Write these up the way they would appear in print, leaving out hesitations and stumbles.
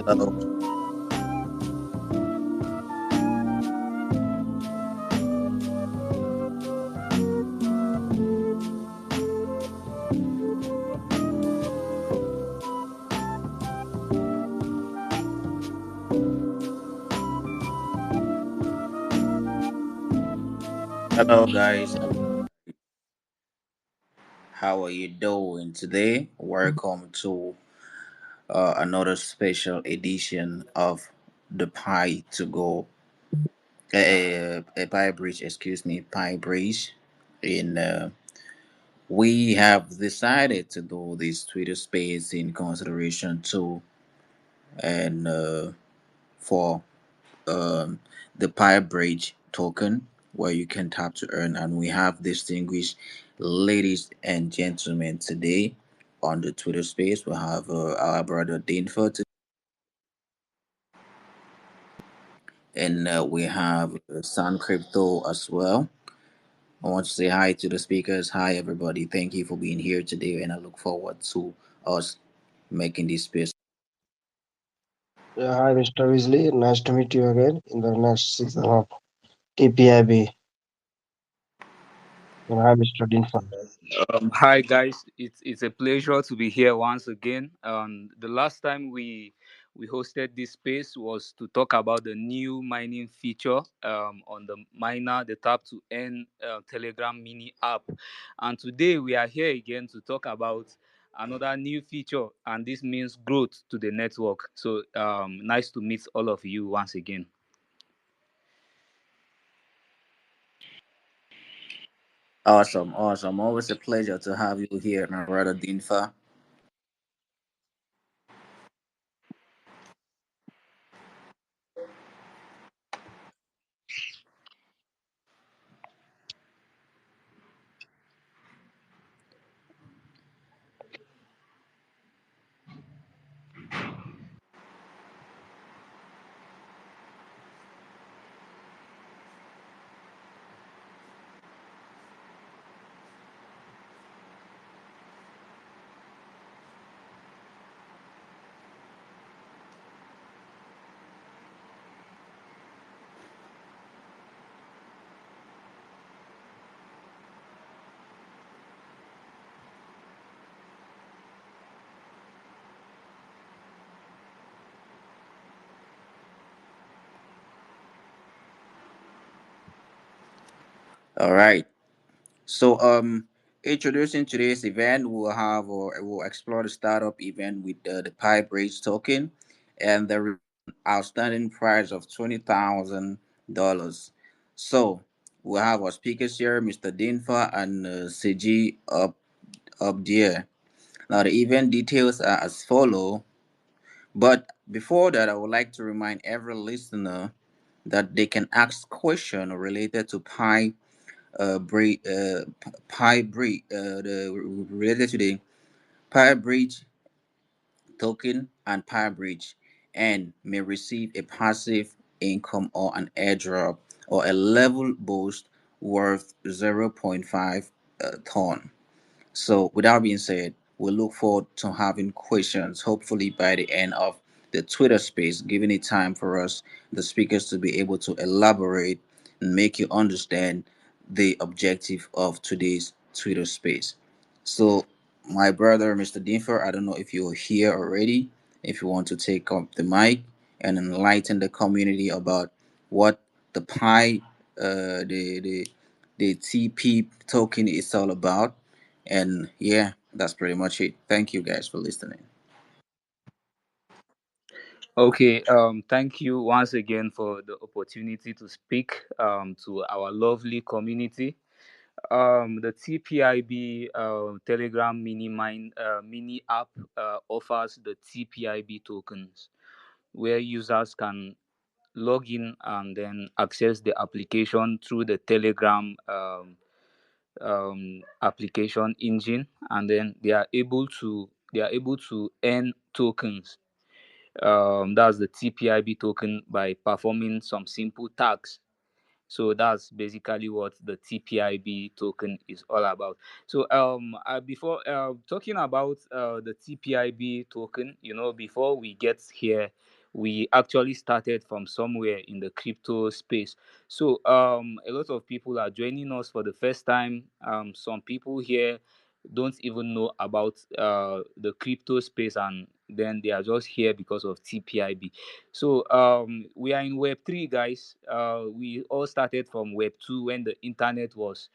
Hello. Hello, guys. How are you doing today? Welcome to another special edition of the Pie to Go, a Pie Bridge, excuse me, Pie Bridge. In We have decided to do this Twitter space in consideration to and for um, the Pi Bridge token where you can tap to earn. And we have distinguished ladies and gentlemen today on the Twitter space. We have our brother Dinford and we have Sun Crypto as well. I want to say hi to the speakers. Hi, everybody. Thank you for being here today, and I look forward to us making this space. Yeah, hi, Mr. Weasley. Nice to meet you again in the next season of TPIB. And hi, Mr. Dinfa. Hi guys, it's a pleasure to be here once again. The last time we hosted this space was to talk about the new mining feature on the miner, the tap to earn Telegram mini app, and today we are here again to talk about another new feature, and this means growth to the network. So nice to meet all of you once again. Awesome, awesome. Always a pleasure to have you here, my brother Dinfa. All right. So, introducing today's event, we'll explore the startup event with the Pi Bridge token, and the outstanding price of $20,000. So, we'll have our speakers here, Mr. Dinfa and CG up there. Now, the event details are as follow. But before that, I would like to remind every listener that they can ask questions related to Pi Bridge, the related to the Pi Bridge token and Pi Bridge, and may receive a passive income or an airdrop or a level boost worth zero point 0.5 ton. So, with that being said, we look forward to having questions, hopefully by the end of the Twitter space, giving it time for us, the speakers, to be able to elaborate and make you understand the objective of today's Twitter space. So, my brother, Mr. Dinfer, I don't know if you're here already, if you want to take up the mic and enlighten the community about what the Pi, the TP token is all about. And yeah, that's pretty much it. Thank you guys for listening. Okay, thank you once again for the opportunity to speak to our lovely community. The TPIB Telegram mini app offers the TPIB tokens, where users can log in and then access the application through the Telegram application engine, and then they are able to earn tokens. That's the TPIB token by performing some simple tasks So that's basically what the TPIB token is all about. So before talking about the TPIB token, before we get here, we actually started from somewhere in the crypto space. So a lot of people are joining us for the first time. Some people here don't even know about the crypto space, and then they are just here because of TPIB. So we are in Web 3, guys. We all started from Web 2 when the internet was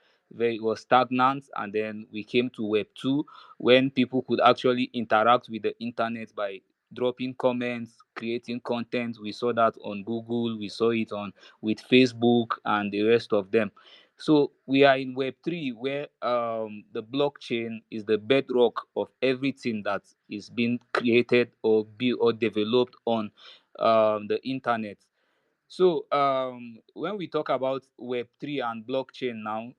stagnant, and then we came to Web 2 when people could actually interact with the internet by dropping comments, creating content. We saw that on Google, we saw it on with Facebook and the rest of them. So we are in Web 3, where the blockchain is the bedrock of everything that is being created or built or developed on the internet. So when we talk about Web 3 and blockchain now,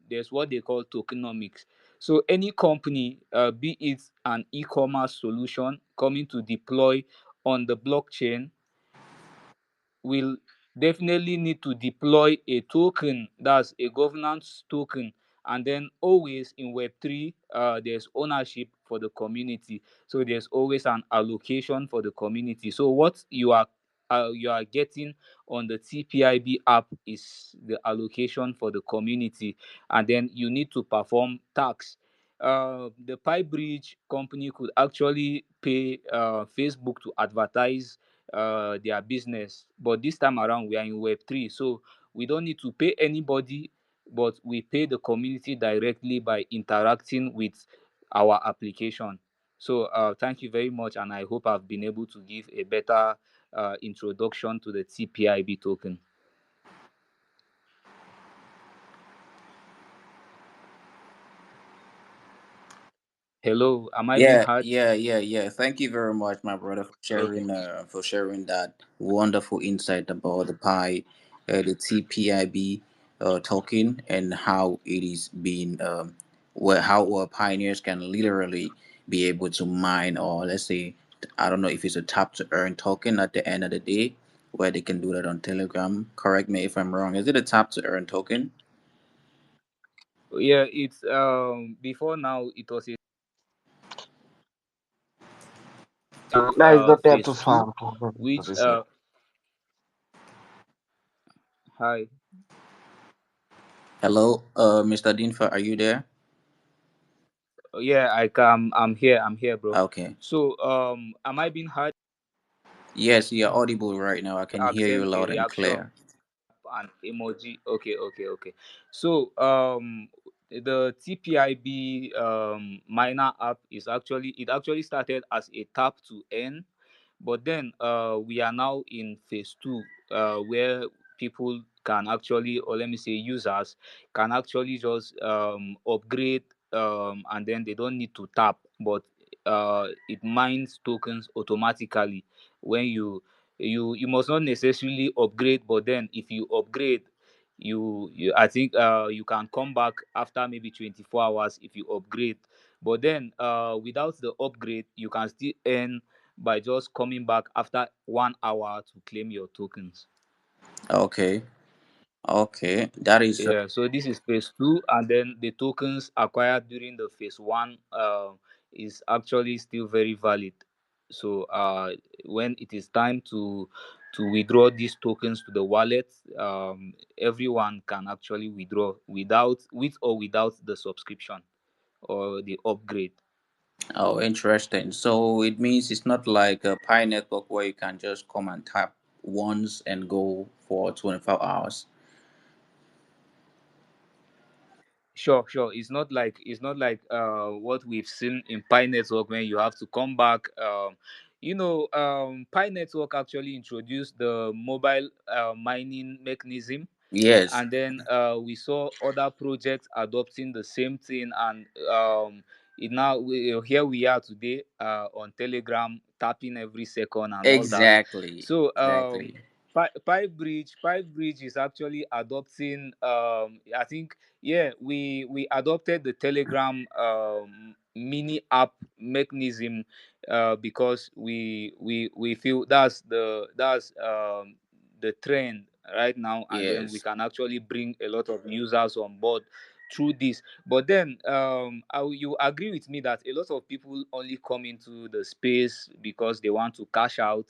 there's what they call tokenomics. So any company, be it an e-commerce solution coming to deploy on the blockchain, will definitely need to deploy a token, that's a governance token. And then always in Web 3, there's ownership for the community. So there's always an allocation for the community. So what you are getting on the TPIB app is the allocation for the community, and then you need to perform tax. The PyBridge company could actually pay Facebook to advertise their business. But this time around, we are in Web 3, so we don't need to pay anybody, but we pay the community directly by interacting with our application. So thank you very much, and I hope I've been able to give a better introduction to the TPIB token. Hello, am I being Yeah, heard? yeah, yeah, yeah. Thank you very much, my brother, Okay. for sharing that wonderful insight about the Pi, the TPIB token, and how it is being how our pioneers can literally be able to mine, or let's say, I don't know if it's a tap to earn token at the end of the day, where they can do that on Telegram. Correct me if I'm wrong. Is it a tap to earn token? Yeah, it's before now it was a till Now is the tap to phase two, farm. What which is it? hi. Hello, Mr. Dinfa, are you there? Yeah, I can. I'm here, bro. Okay. So, am I being heard? Yes, you're audible right now. I can I've hear you sent a loud and reaction, clear. an emoji. Okay, okay, okay. So, the TPIB miner app it actually started as a tap to earn. But then we are now in phase 2, where people can actually, or let me say users, can actually just upgrade, and then they don't need to tap, but it mines tokens automatically. When you must not necessarily upgrade, but then if you upgrade, I think you can come back after maybe 24 hours if you upgrade. But then without the upgrade, you can still earn by just coming back after 1 hour to claim your tokens. Okay. Okay. That is Yeah, so this is phase 2, and then the tokens acquired during the phase 1 is actually still very valid. So when it is time to withdraw these tokens to the wallet, everyone can actually withdraw with or without the subscription or the upgrade. interesting. So it means it's not like a Pi network where you can just come and tap once and go for 24 hours. Sure, sure. It's not like what we've seen in Pi Network, when you have to come back. Pi Network actually introduced the mobile mining mechanism, Yes, and then we saw other projects adopting the same thing, and here we are today on Telegram, tapping every second and all that. exactly. So Exactly. Pipe Bridge is actually adopting, I think, yeah, we adopted the Telegram mini app mechanism, because we feel that's the trend right now, and then we Yes, can actually bring a lot of users on board through this. But then you agree with me that a lot of people only come into the space because they want to cash out,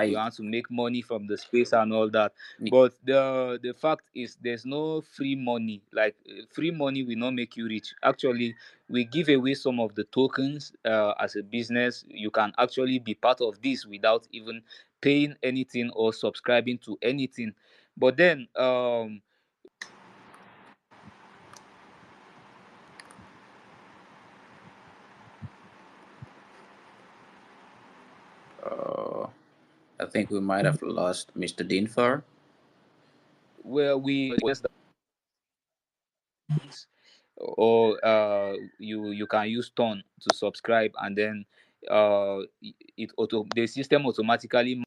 they I want to make money from the space and all that. But the fact is, there's no free money. Like free money will not make you rich. Actually, we give away some of the tokens as a business. You can actually be part of this without even paying anything or subscribing to anything. But then uh, I think we might have lost Mr. Dinfer. where we or you can use Ton to subscribe, and then the system automatically.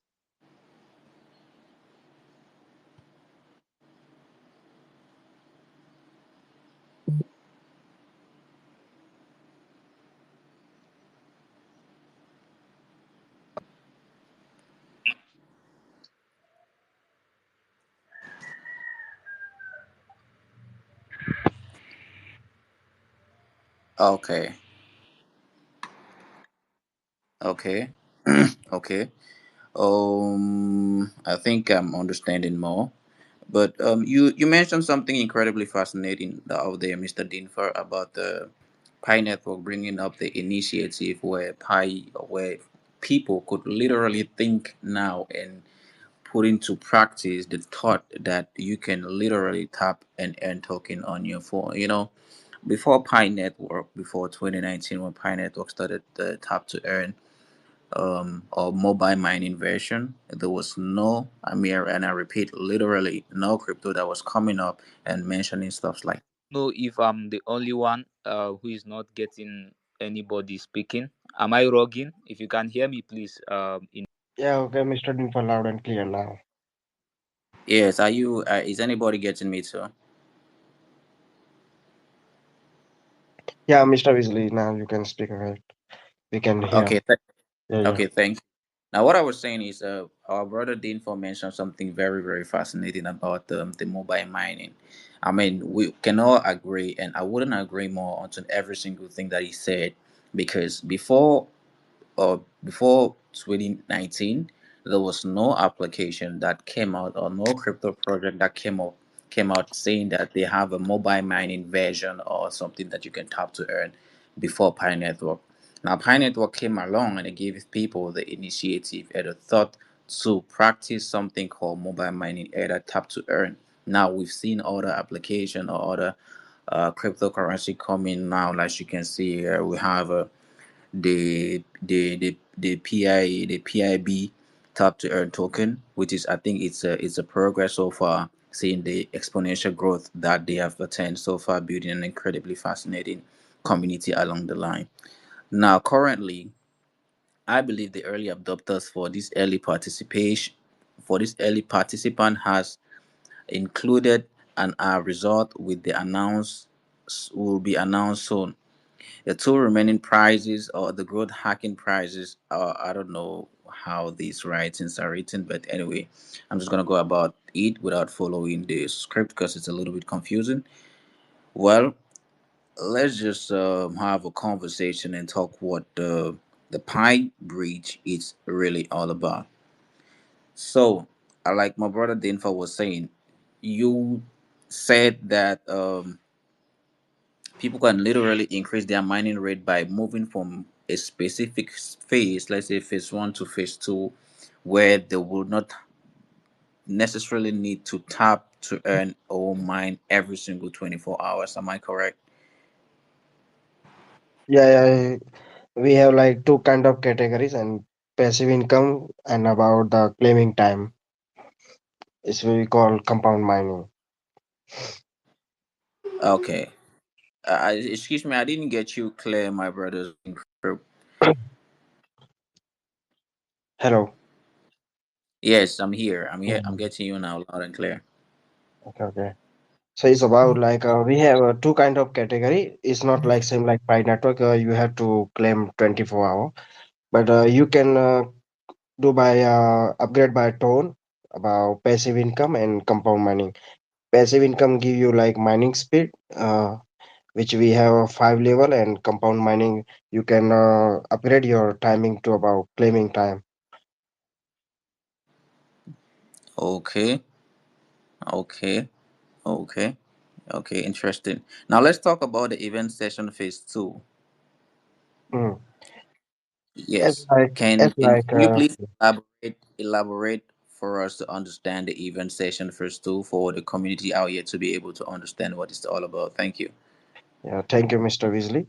Okay, okay, okay. I think I'm understanding more. But you mentioned something incredibly fascinating out there, Mr. Dinfer, about the Pi Network bringing up the initiative where people could literally think now and put into practice the thought that you can literally tap and earn token on your phone. Before Pi Network, before 2019, when Pi Network started the tap to earn or mobile mining version, there was no, and I repeat, literally no crypto that was coming up and mentioning stuff like. Know if I'm the only one who is not getting anybody speaking. Am I rogging? If you can hear me, please. Yeah, okay, Mr. Dinfo, loud and clear now. Yes, are you? Is anybody getting me too? Yeah, Mr. Weasley, now you can speak ahead. We can hear. Okay, Yeah, yeah. okay, thanks. Now, what I was saying is, our brother Dinfo mentioned something very, very fascinating about the mobile mining. I mean, we can all agree, and I wouldn't agree more on every single thing that he said, because before 2019, there was no application that came out or no crypto project that came out saying that they have a mobile mining version or something that you can tap to earn before Pi Network. Now Pi Network came along and it gave people the initiative and the thought to practice something called mobile mining, either tap to earn. Now we've seen other application or other cryptocurrency coming now. Like you can see here, we have the PIB tap to earn token, which is, I think it's a progress so far, seeing the exponential growth that they have attained so far, building an incredibly fascinating community along the line. Now, currently, I believe the early adopters for this early participant has included and are result with the announce will be announced soon. The two remaining prizes or the growth hacking prizes, I don't know how these writings are written, but anyway, I'm just gonna go about it without following the script because it's a little bit confusing. Well, let's just have a conversation and talk what the Pi Breach is really all about. So, like my brother Dinfa was saying, you said that people can literally increase their mining rate by moving from a specific phase, let's say phase one to phase two, where they will not necessarily need to tap to earn or mine every single 24 hours. Am I correct? Yeah, yeah. We have like two kind of categories and passive income and about the claiming time. It's what we call compound mining. Okay. Excuse me, I didn't get you clear, my brothers. Hello. Yes, I'm here. I'm here. I'm Mhm. getting you now, loud and clear. Okay, okay. So it's about like we have two kind of category. It's not like same like Pi network. You have to claim 24 hour, but you can do by upgrade by tone. about passive income and compound mining. Passive income give you like mining speed, which we have a 5 level, and compound mining you can upgrade your timing to about claiming time. Okay, okay, okay, okay. Interesting. Now let's talk about the event session phase two. Mm. As Yes. like as like Can you please elaborate for us to understand the event session phase two for the community out here to be able to understand what it's all about? Thank you. Yeah, thank you, Mr. Weasley.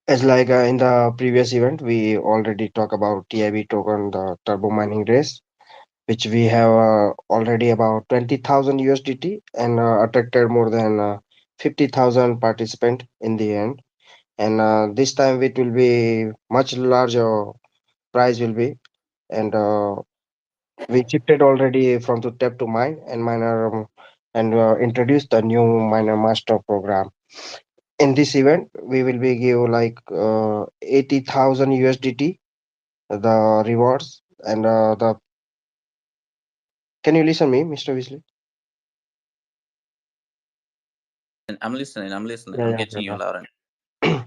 As like in the previous event, we already talked about TIB token, the turbo mining race, which we have already about 20,000 USDT and attracted more than 50,000 participants in the end. And this time it will be much larger prize will be. And we shifted already from to tap to mine and miner and introduced the new miner master program. In this event, we will be give like 80,000 USDT the rewards and the. Can you listen me, Mr. Weasley? And I'm listening. I'm listening. Yeah, I'm yeah, getting you loud and yeah.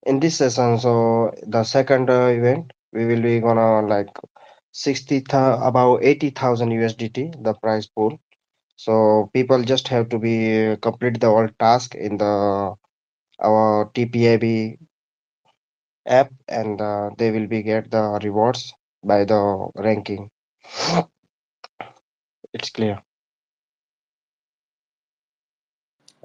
In this session, so the second event, we will be gonna like about 80,000 USDT, the prize pool. So people just have to be complete the all task in the our TPIB app, and they will be get the rewards by the ranking. It's clear.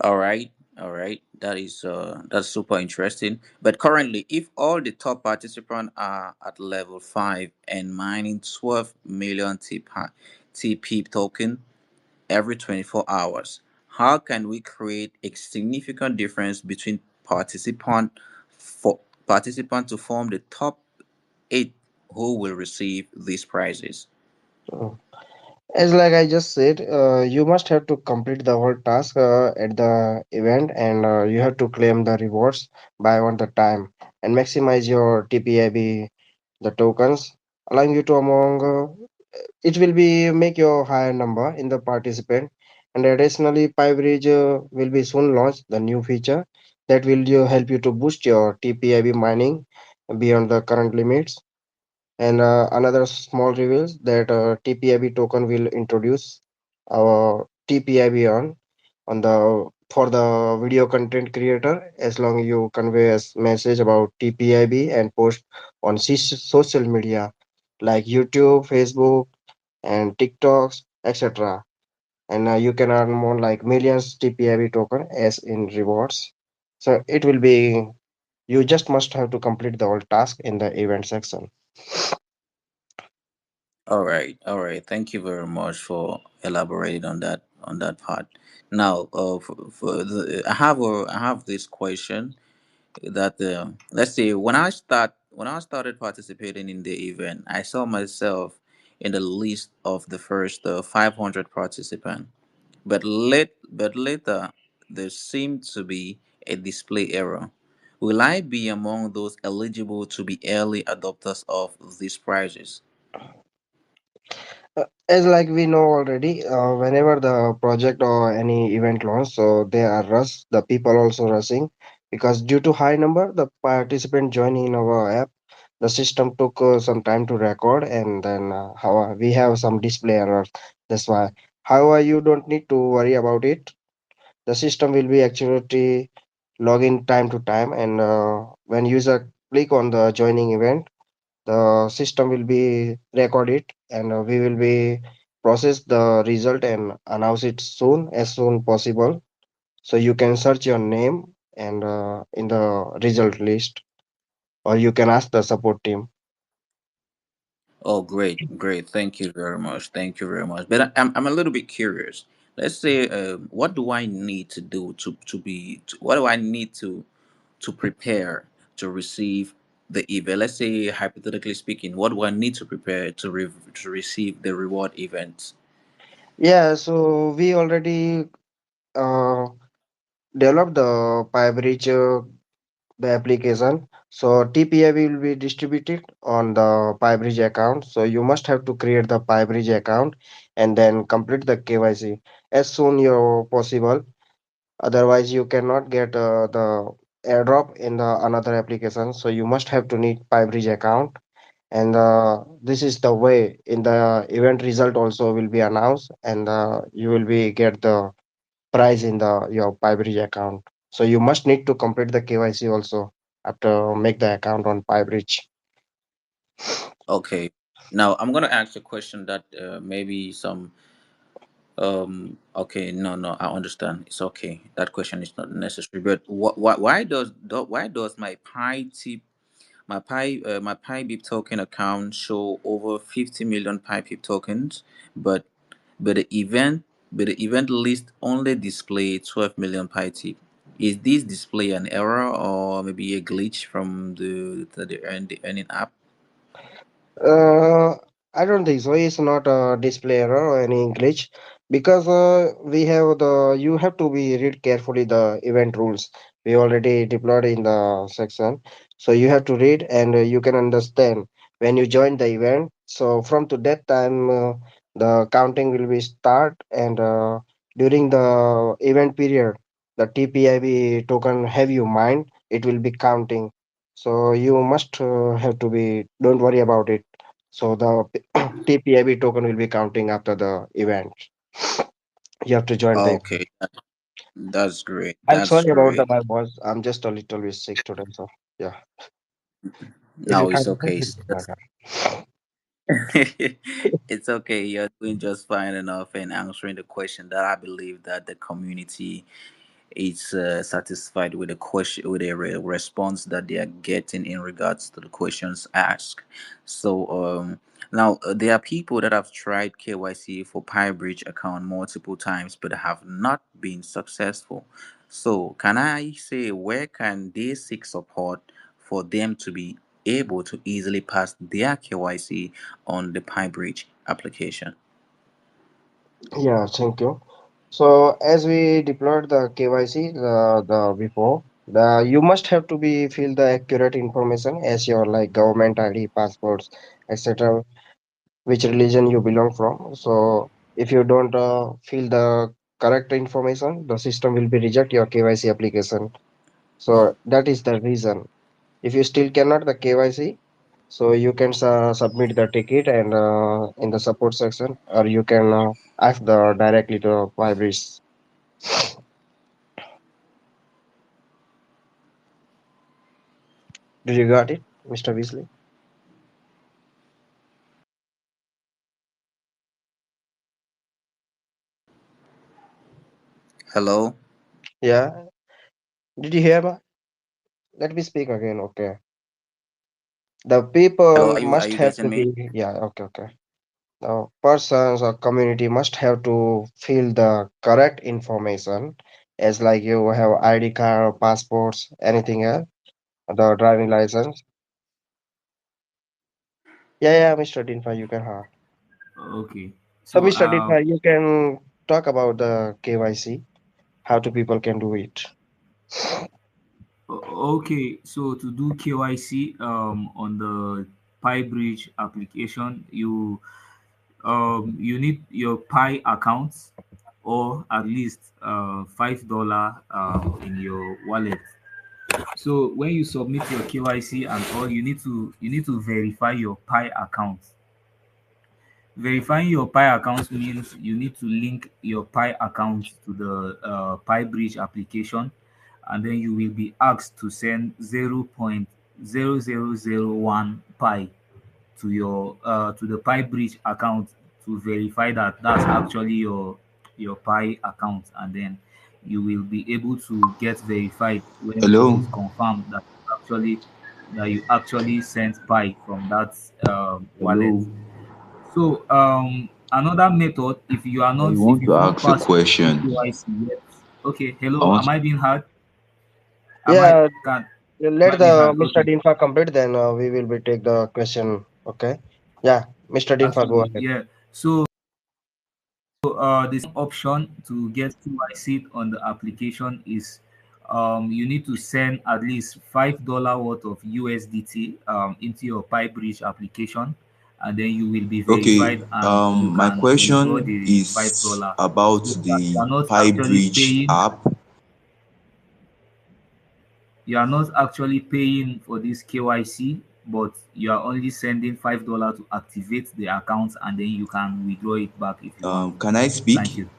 all right, all right. That's super interesting. But currently, if all the top participants are at level five and mining 12 million TP token every 24 hours, how can we create a significant difference between participant to form the top eight who will receive these prizes? So, as like I just said, you must have to complete the whole task at the event, and you have to claim the rewards by on the time and maximize your TPIB the tokens, allowing you to among it will be make your higher number in the participant. And additionally, PyBridge will be soon launched the new feature that will help you to boost your TPIB mining beyond the current limits. And another small reveals that TPIB token will introduce our TPIB on the for the video content creator as long you convey a message about TPIB and post on social media like YouTube, Facebook, and TikToks, etc. And you can earn more like millions TPIB token as in rewards. So it will be you just must have to complete the whole task in the event section. All right, all right. Thank you very much for elaborating on that part. Now, I have this question that let's say when I started participating in the event, I saw myself in the list of the first 500 participants. But later there seemed to be a display error. Will I be among those eligible to be early adopters of these prizes? As like we know already, whenever the project or any event launch, so they are rush. The people also rushing because due to high number, the participant joining in our app, the system took some time to record, and then how we have some display errors. That's why. However, you don't need to worry about it. The system will be actually log in time to time, and when user click on the joining event, the system will be record it, and we will be process the result and announce it soon possible, so you can search your name and in the result list, or you can ask the support team. Oh, great, great. Thank you very much. Thank you very much. But I'm a little bit curious. Let's say, what do I need to do what do I need to prepare to receive the event? Let's say, hypothetically speaking, what do I need to prepare to receive the reward event? Yeah, so we already uh, developed the PyBridge the application. So TPI will be distributed on the PyBridge account. So you must have to create the PyBridge account and then complete the KYC as soon you possible. Otherwise, you cannot get the airdrop in the another application. So you must have to need PyBridge account, and this is the way in the event result also will be announced, and you will be get the prize in the your PyBridge account. So you must need to complete the KYC also after make the account on PyBridge. Okay. Now I'm gonna ask a question that maybe some okay, no, I understand. It's okay. That question is not necessary. But why does my Pi tip my Pi Bip token account show over 50 million Pi Bip tokens, but but the event but the event list only display 12 million Pi tip. Is this display an error or maybe a glitch from the earning app? Uh, I don't think so. It's not a display error or any glitch because we have the you have to be read carefully the event rules. We already deployed in the section, so you have to read and you can understand when you join the event. So from to that time, the counting will be start and during the event period, the TPIB token have you mind it will be counting. So you must have to be don't worry about it. So the TPIB token will be counting after the event. You have to join the. Okay, that's great. I'm That's sorry about the great. my voice. I'm just a little bit sick today. So yeah, if you No, can it's okay. please my God. It's okay. You're doing just fine enough and answering the question that I believe that the community is satisfied with the question with the response that they are getting in regards to the questions asked. So now there are people that have tried KYC for PyBridge account multiple times but have not been successful. So can I say where can they seek support for them to be able to easily pass their KYC on the PyBridge application? Yeah, thank you. So as we deployed the KYC the before, the you must have to be fill the accurate information as your like government ID, passports, etc. Which religion you belong from. So if you don't fill the correct information, the system will be reject your KYC application. So that is the reason. If you still cannot the KYC, so you can submit the ticket and in the support section, or you can ask the directly to libraries. Did you got it, Mr. Weasley? Hello? Yeah. Did you hear me? Let me speak again. Okay. The Hello, people are must you have getting to me? be. Yeah. Okay. Okay. The persons or community must have to fill the correct information as like you have ID card or passports, anything else, the driving license. Yeah, yeah, Mr. Dinfa, you can have. Okay. So, So Mr. Dinfa, you can talk about the KYC, how to people can do it. okay. So to do KYC on the PyBridge application, you need your Pi account or at least $5 in your wallet. So when you submit your KYC and all, you need to verify your Pi account. Verifying your Pi account means you need to link your Pi account to the Pi Bridge application, and then you will be asked to send 0.0001 Pi to the Pi Bridge account to verify that that's actually your Pi account, and then you will be able to get verified when it Hello. is confirmed that you actually sent Pi from that wallet. Hello. So another method, I if want to you've not ask a passed the question. KYC yet. Okay, I hello, want am I being heard? Yeah, Am let I being the heard? Mr. Okay. Dinfa complete, then we will be take the question. Okay. Yeah, Mr. Dinfa, go Absolutely. ahead. Yeah. So the second option to get KYC on the application is you need to send at least $5 worth of USDT into your PyBridge application, and then you will be Okay, verified and you my can withdraw question the is $5. about So you the are not actually PyBridge paying. app. You are not actually paying for this KYC, but you are only sending $5 to activate the account, and then you can withdraw it back if you want. Can I Thank speak? you.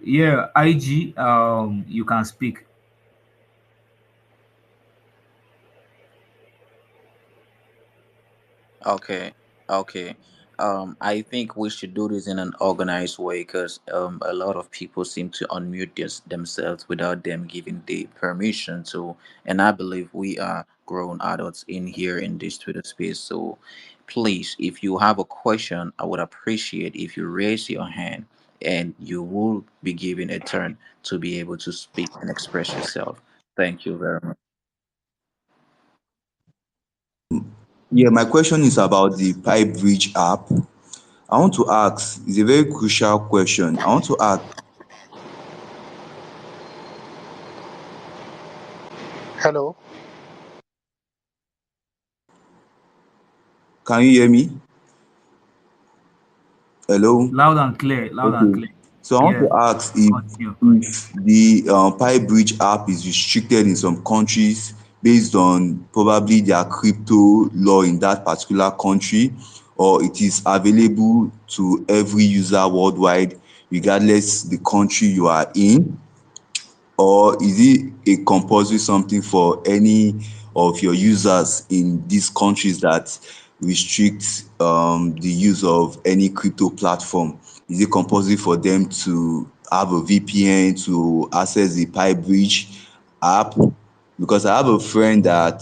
Yeah, IG, you can speak. Okay, okay. I think we should do this in an organized way because a lot of people seem to unmute themselves without them giving the permission to. And I believe we are grown adults in here in this Twitter space. So please, if you have a question, I would appreciate if you raise your hand and you will be given a turn to be able to speak and express yourself. Thank you very much. Yeah, my question is about the PyBridge app. I want to ask, it's a very crucial question. I want to ask, Hello. can you hear me? Hello? Loud and clear, loud and Okay. clear. So I want Yeah, to ask if continue, continue. if the PyBridge app is restricted in some countries based on probably their crypto law in that particular country, or it is available to every user worldwide, regardless the country you are in. Or is it a compulsory something for any of your users in these countries that restrict the use of any crypto platform? Is it compulsory for them to have a VPN to access the PyBridge app? Because I have a friend that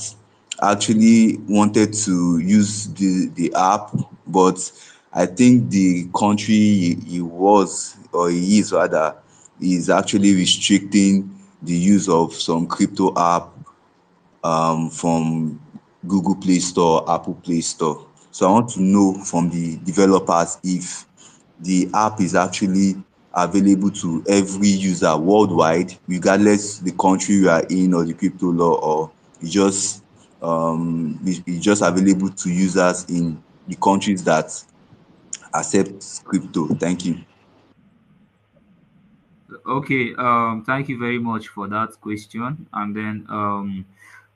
actually wanted to use the app, but I think the country he was, or he is rather, is actually restricting the use of some crypto app from Google Play Store, Apple Play Store. So I want to know from the developers if the app is actually available to every user worldwide, regardless the country you are in or the crypto law, or it's just available to users in the countries that accept crypto. Thank you. Okay, thank you very much for that question. And then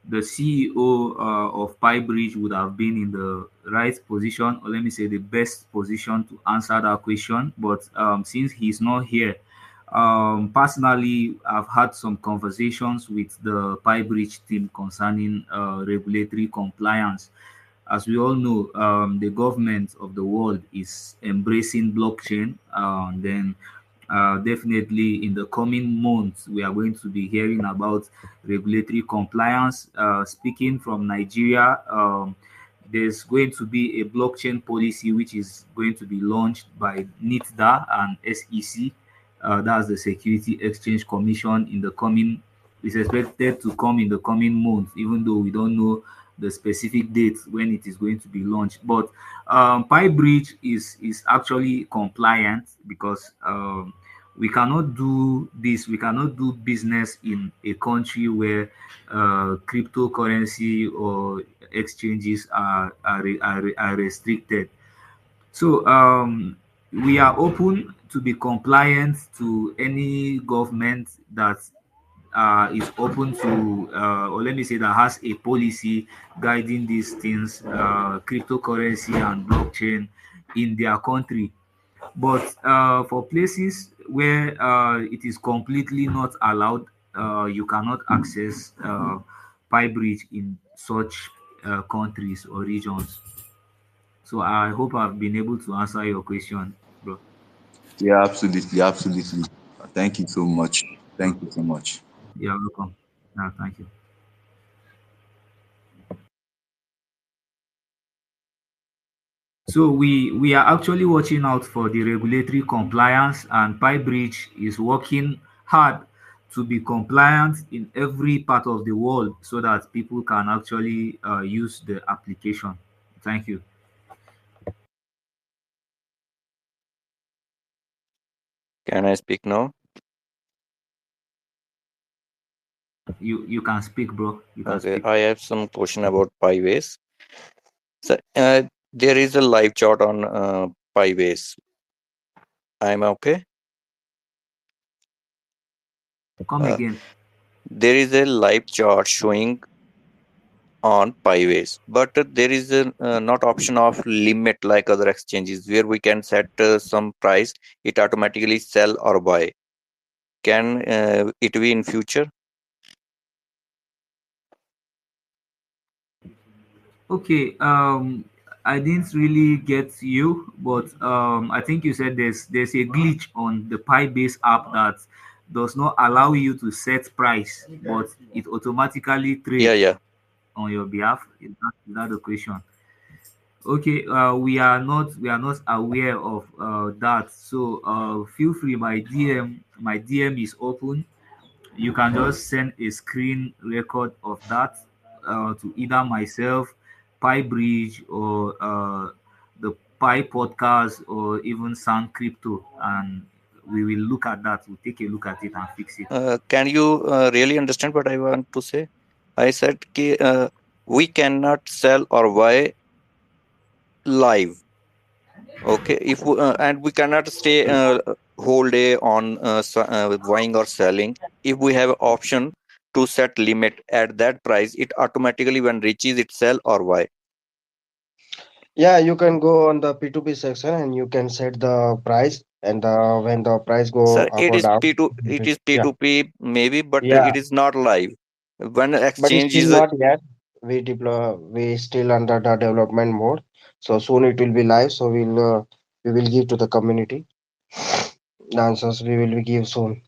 the CEO of PyBridge would have been in the right position, or let me say the best position to answer that question. But since he's not here, personally, I've had some conversations with the PyBridge team concerning regulatory compliance. As we all know, the government of the world is embracing blockchain. Then definitely in the coming months, we are going to be hearing about regulatory compliance. Speaking from Nigeria, there's going to be a blockchain policy which is going to be launched by NITDA and SEC. That's the Security Exchange Commission in the coming. It's expected to come in the coming months, even though we don't know the specific date when it is going to be launched. But PyBridge is actually compliant because we cannot do this. We cannot do business in a country where cryptocurrency or exchanges are restricted. So we are open to be compliant to any government that is open to, or let me say, that has a policy guiding these things, cryptocurrency and blockchain in their country. But for places where it is completely not allowed, you cannot access PyBridge in such countries or regions. So I hope I've been able to answer your question, bro. Yeah, absolutely, absolutely. Thank you so much. Thank you Okay. so much. You're welcome. Yeah, thank you. So we are actually watching out for the regulatory compliance, and PyBridge is working hard to be compliant in every part of the world so that people can actually use the application. Thank you. Can I speak now? You can speak, bro. You can Okay, speak. I have some question about Piways. So, there is a live chart on Piways. I'm okay. Come Uh, again. there is a live chart showing on Piways, but there is a not option of limit like other exchanges where we can set some price. It automatically sell or buy. Can it be in future? Okay. I didn't really get you, but I think you said there's a glitch on the Pi base app that does not allow you to set price, but it automatically Yeah, trades yeah. on your behalf. Is that the question? Okay, we are not aware of that. So feel free. My DM is open. You can just send a screen record of that to either myself, Pi Bridge, or the Pi Podcast, or even Sound Crypto, and we will look at that. We'll take a look at it and fix it. Can you really understand what I want to say? I said we cannot sell or buy live. Okay, if and we cannot stay whole day on buying or selling. If we have option to set limit at that price, it automatically when reaches it sell or buy. Yeah, you can go on the P2P section and you can set the price, and when the price go Sir, up it or is down. P2, it is Yeah, P2P maybe, but yeah, it is not live. When but it's exchange still is not yet. We still under the development mode. So soon it will be live. So we will give to the community the answers. We will give soon.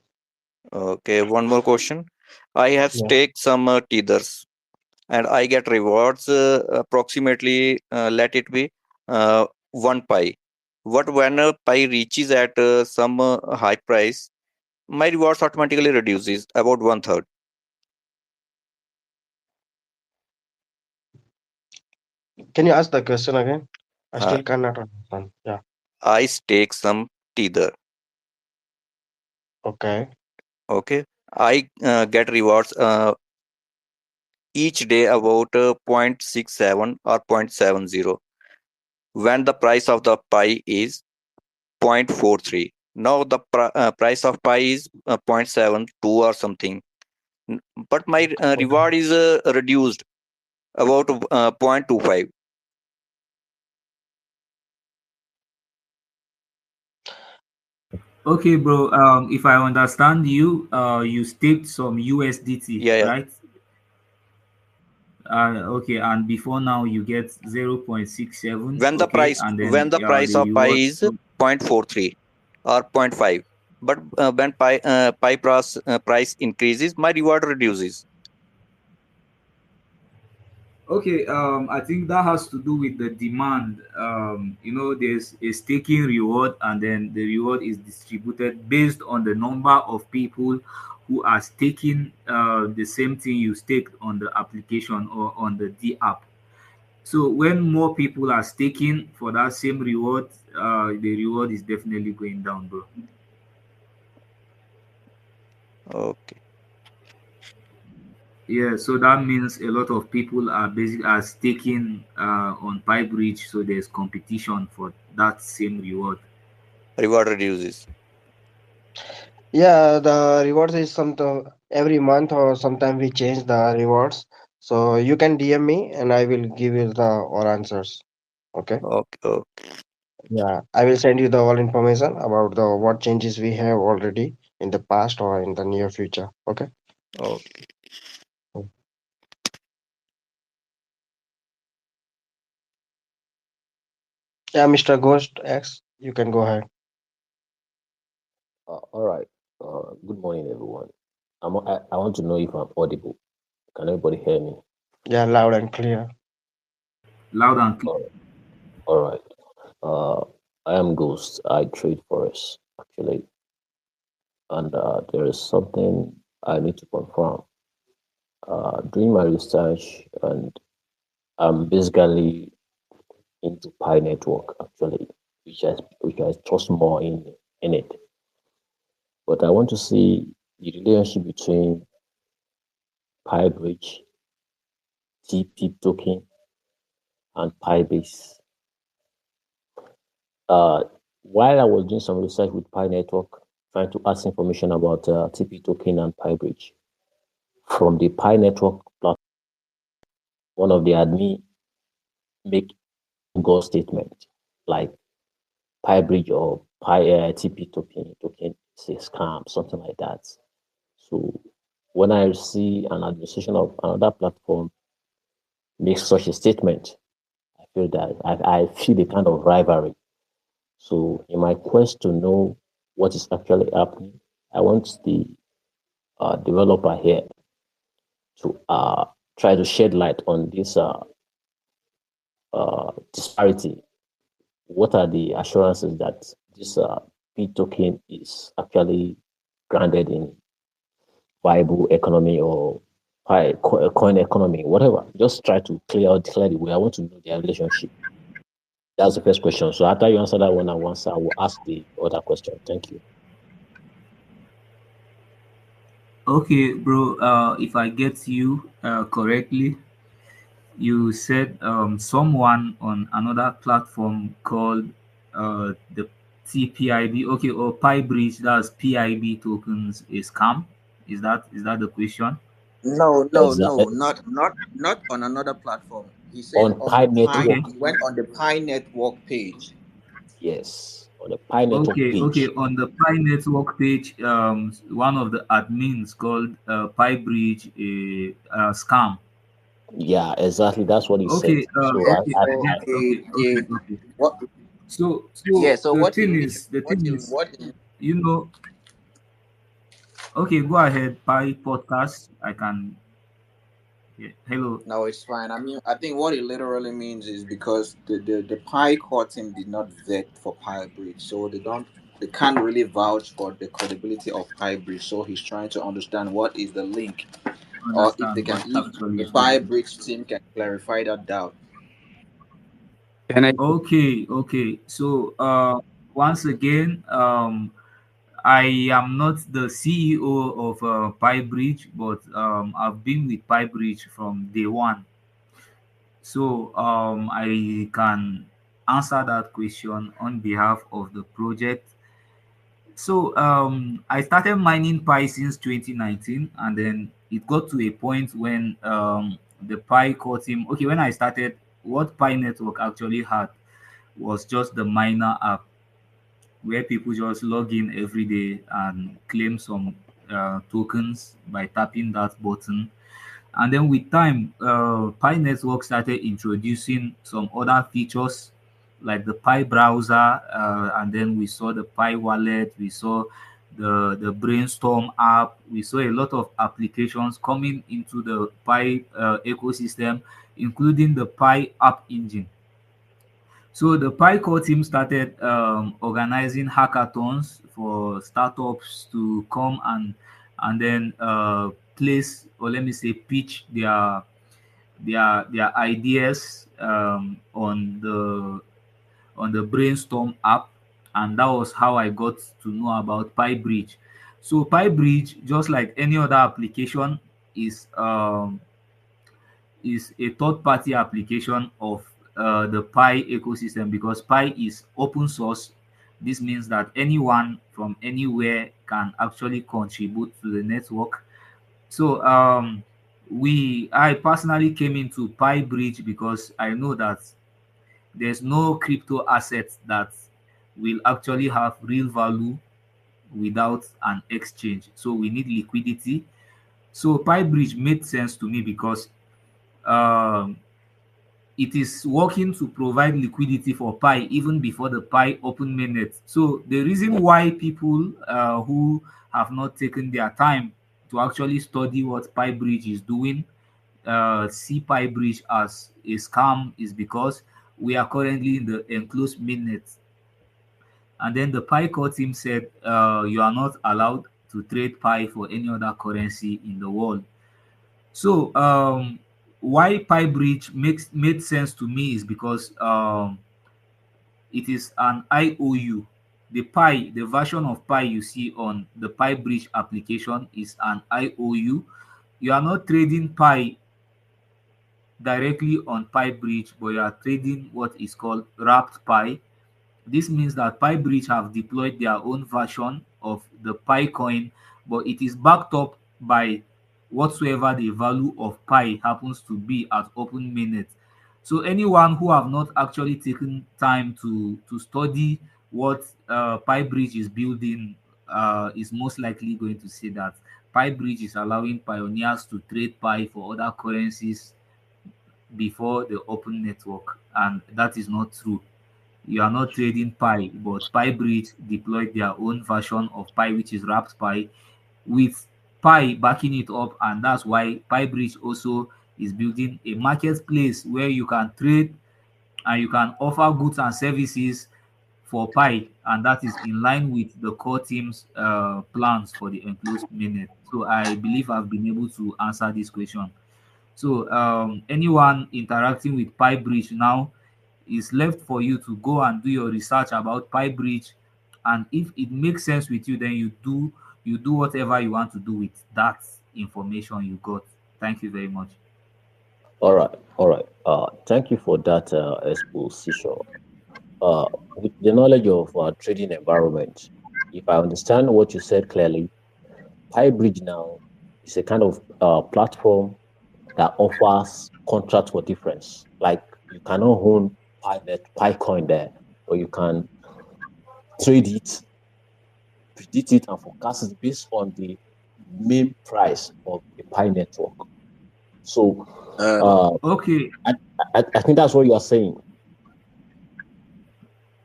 okay, one more question. I have Yeah. staked some tethers and I get rewards approximately let it be 1 pi. What when a pi reaches at some high price, my rewards automatically reduces about one third. Can you ask the question again? I Uh, still cannot understand. Yeah. I stake some tether. Okay. Okay, I get rewards each day about 0.67 or 0.70 when the price of the pi is 0.43. Now the price of pi is 0.72 or something. N- but my Okay. reward is reduced about 0.25. Okay, bro. If I understand you, you staked some USDT, Yeah, yeah. right? Okay, and before now you get 0.67. Okay, and When then the price the of pi reward. is 0.43 or zero point 0.5, but when pi price increases, my reward reduces. Okay, I think that has to do with the demand. There's a staking reward, and then the reward is distributed based on the number of people who are staking the same thing you staked on the application or on the D app. So when more people are staking for that same reward, the reward is definitely going down, bro. Okay. Yeah, so that means a lot of people are staking on PyBridge, so there's competition for that same reward. Reward reduces. Yeah, the rewards is some every month or sometime we change the rewards. So you can DM me and I will give you the all answers. Okay. Okay, okay, Yeah, I will send you the all information about the what changes we have already in the past or in the near future. Okay. okay. Yeah, Mr. Ghost X, you can go ahead. All right. Good morning, everyone. I want to know if I'm audible. Can everybody hear me? Yeah, loud and clear. Loud and clear. All all right. Uh, I am Ghost. I trade forex actually, and there is something I need to confirm. Doing my research, and I'm basically into Pi Network actually, which I trust more in it. But I want to see the relationship between Pi Bridge, Tpib token, and Pi Base. Uh, while I was doing some research with Pi Network, trying to ask information about TP token and Pi Bridge, from the Pi Network platform, one of the admin make God statement like Pi Bridge or Pi TP token is a scam, something like that. So when I see an administration of another platform make such a statement, I feel that I feel a kind of rivalry. So in my quest to know what is actually happening, I want the developer here to try to shed light on this disparity. What are the assurances that this P token is actually grounded in viable economy or coin economy, whatever? Just try to clear the way. I want to know their relationship. That's the first question. So after you answer that one, I will ask the other question. Thank you. Okay, bro. If I get you correctly, you said someone on another platform called the TPIB, okay, or Pi Bridge, that's PIB tokens, is scam. Is that the question? Exactly. Not on another platform. He said On on Pi the Pi. Okay, Network. He went on the Pi network page. Yes. On the Pi Network okay. page. On the Pi network page, one of the admins called Pi Bridge a scam. Yeah, exactly. That's what he said. Okay, So okay, So okay. what? Yeah. So So the what he thing really is, the what thing he is, what he, you know, okay, go ahead. Pi podcast. I can. Yeah, hello. No, it's fine. I mean, I think what it literally means is because the Pi core team did not vet for Pi Bridge, so they can't really vouch for the credibility of Pi Bridge. So he's trying to understand what is the link, or Understand what if actually the is Pi going on. Bridge team can clarify that doubt. Can I? Okay. So, once again, I am not the CEO of PyBridge, but I've been with PyBridge from day one. So, I can answer that question on behalf of the project. So, I started mining Pi since 2019, and then it got to a point when the Pi core team. Okay, when I started, what Pi Network actually had was just the miner app where people just log in every day and claim some tokens by tapping that button. And then with time, Pi Network started introducing some other features like the Pi browser, and then we saw the Pi wallet, we saw the Brainstorm app, we saw a lot of applications coming into the Pi ecosystem, including the Pi app engine. So the PyCore team started organizing hackathons for startups to come and then place, or let me say pitch their ideas on the Brainstorm app, and that was how I got to know about PyBridge. So PyBridge, just like any other application, is a third-party application of the Pi ecosystem, because Pi is open source. This means that anyone from anywhere can actually contribute to the network. So I personally came into Pi Bridge because I know that there's no crypto asset that will actually have real value without an exchange. So we need liquidity. So Pi Bridge made sense to me because um, it is working to provide liquidity for Pi even before the Pi open mainnet. So the reason why people who have not taken their time to actually study what Pi Bridge is doing see Pi Bridge as a scam is because we are currently in the enclosed mainnet. And then the Pi core team said you are not allowed to trade Pi for any other currency in the world. So why Pi Bridge made sense to me is because it is an IOU. The Pi, the version of Pi you see on the Pi Bridge application is an IOU. You are not trading Pi directly on Pi Bridge, but you are trading what is called wrapped Pi. This means that PiBridge have deployed their own version of the Pi coin, but it is backed up by whatsoever the value of Pi happens to be at open mainnet. So anyone who have not actually taken time to study what PiBridge is building is most likely going to say that PiBridge is allowing pioneers to trade Pi for other currencies before the open network, and that is not true. You are not trading Pi, but PiBridge deployed their own version of Pi, which is wrapped Pi, with Pi backing it up, and that's why PiBridge also is building a marketplace where you can trade and you can offer goods and services for Pi, and that is in line with the core team's plans for the enclosed mainnet. So I believe I've been able to answer this question. So anyone interacting with PiBridge now, is left for you to go and do your research about PiBridge, and if it makes sense with you, then you do whatever you want to do with that information you got. Thank you very much. All right, all right. Thank you for that exposition. Uh, with the knowledge of trading environment, if I understand what you said clearly, PyBridge now is a kind of platform that offers contract for difference. Like you cannot own PyCoin there, but you can trade it, predict it, and forecast it based on the main price of the Pi network. So Uh, uh, Okay. I think that's what you are saying.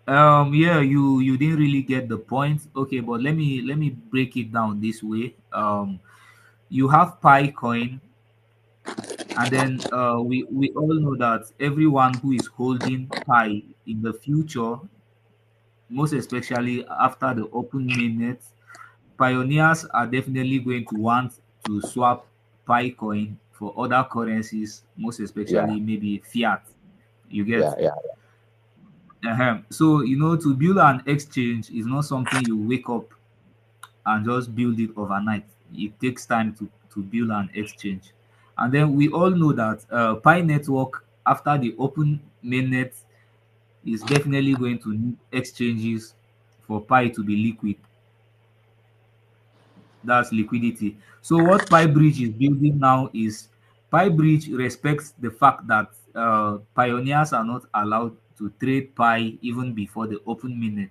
Yeah, you didn't really get the point. Okay, but let me break it down this way. You have Pi coin, and then we all know that everyone who is holding Pi in the future, most especially after the open mainnet, pioneers are definitely going to want to swap Pi coin for other currencies, most Yeah, especially maybe fiat. You get. yeah, yeah. So to build an exchange is not something you wake up and just build it overnight. It takes time to build an exchange. And then we all know that Pi network, after the open mainnet, is definitely going to need exchanges for Pi to be liquid. That's liquidity. So what PiBridge is building now is PiBridge respects the fact that pioneers are not allowed to trade Pi even before the open mainnet.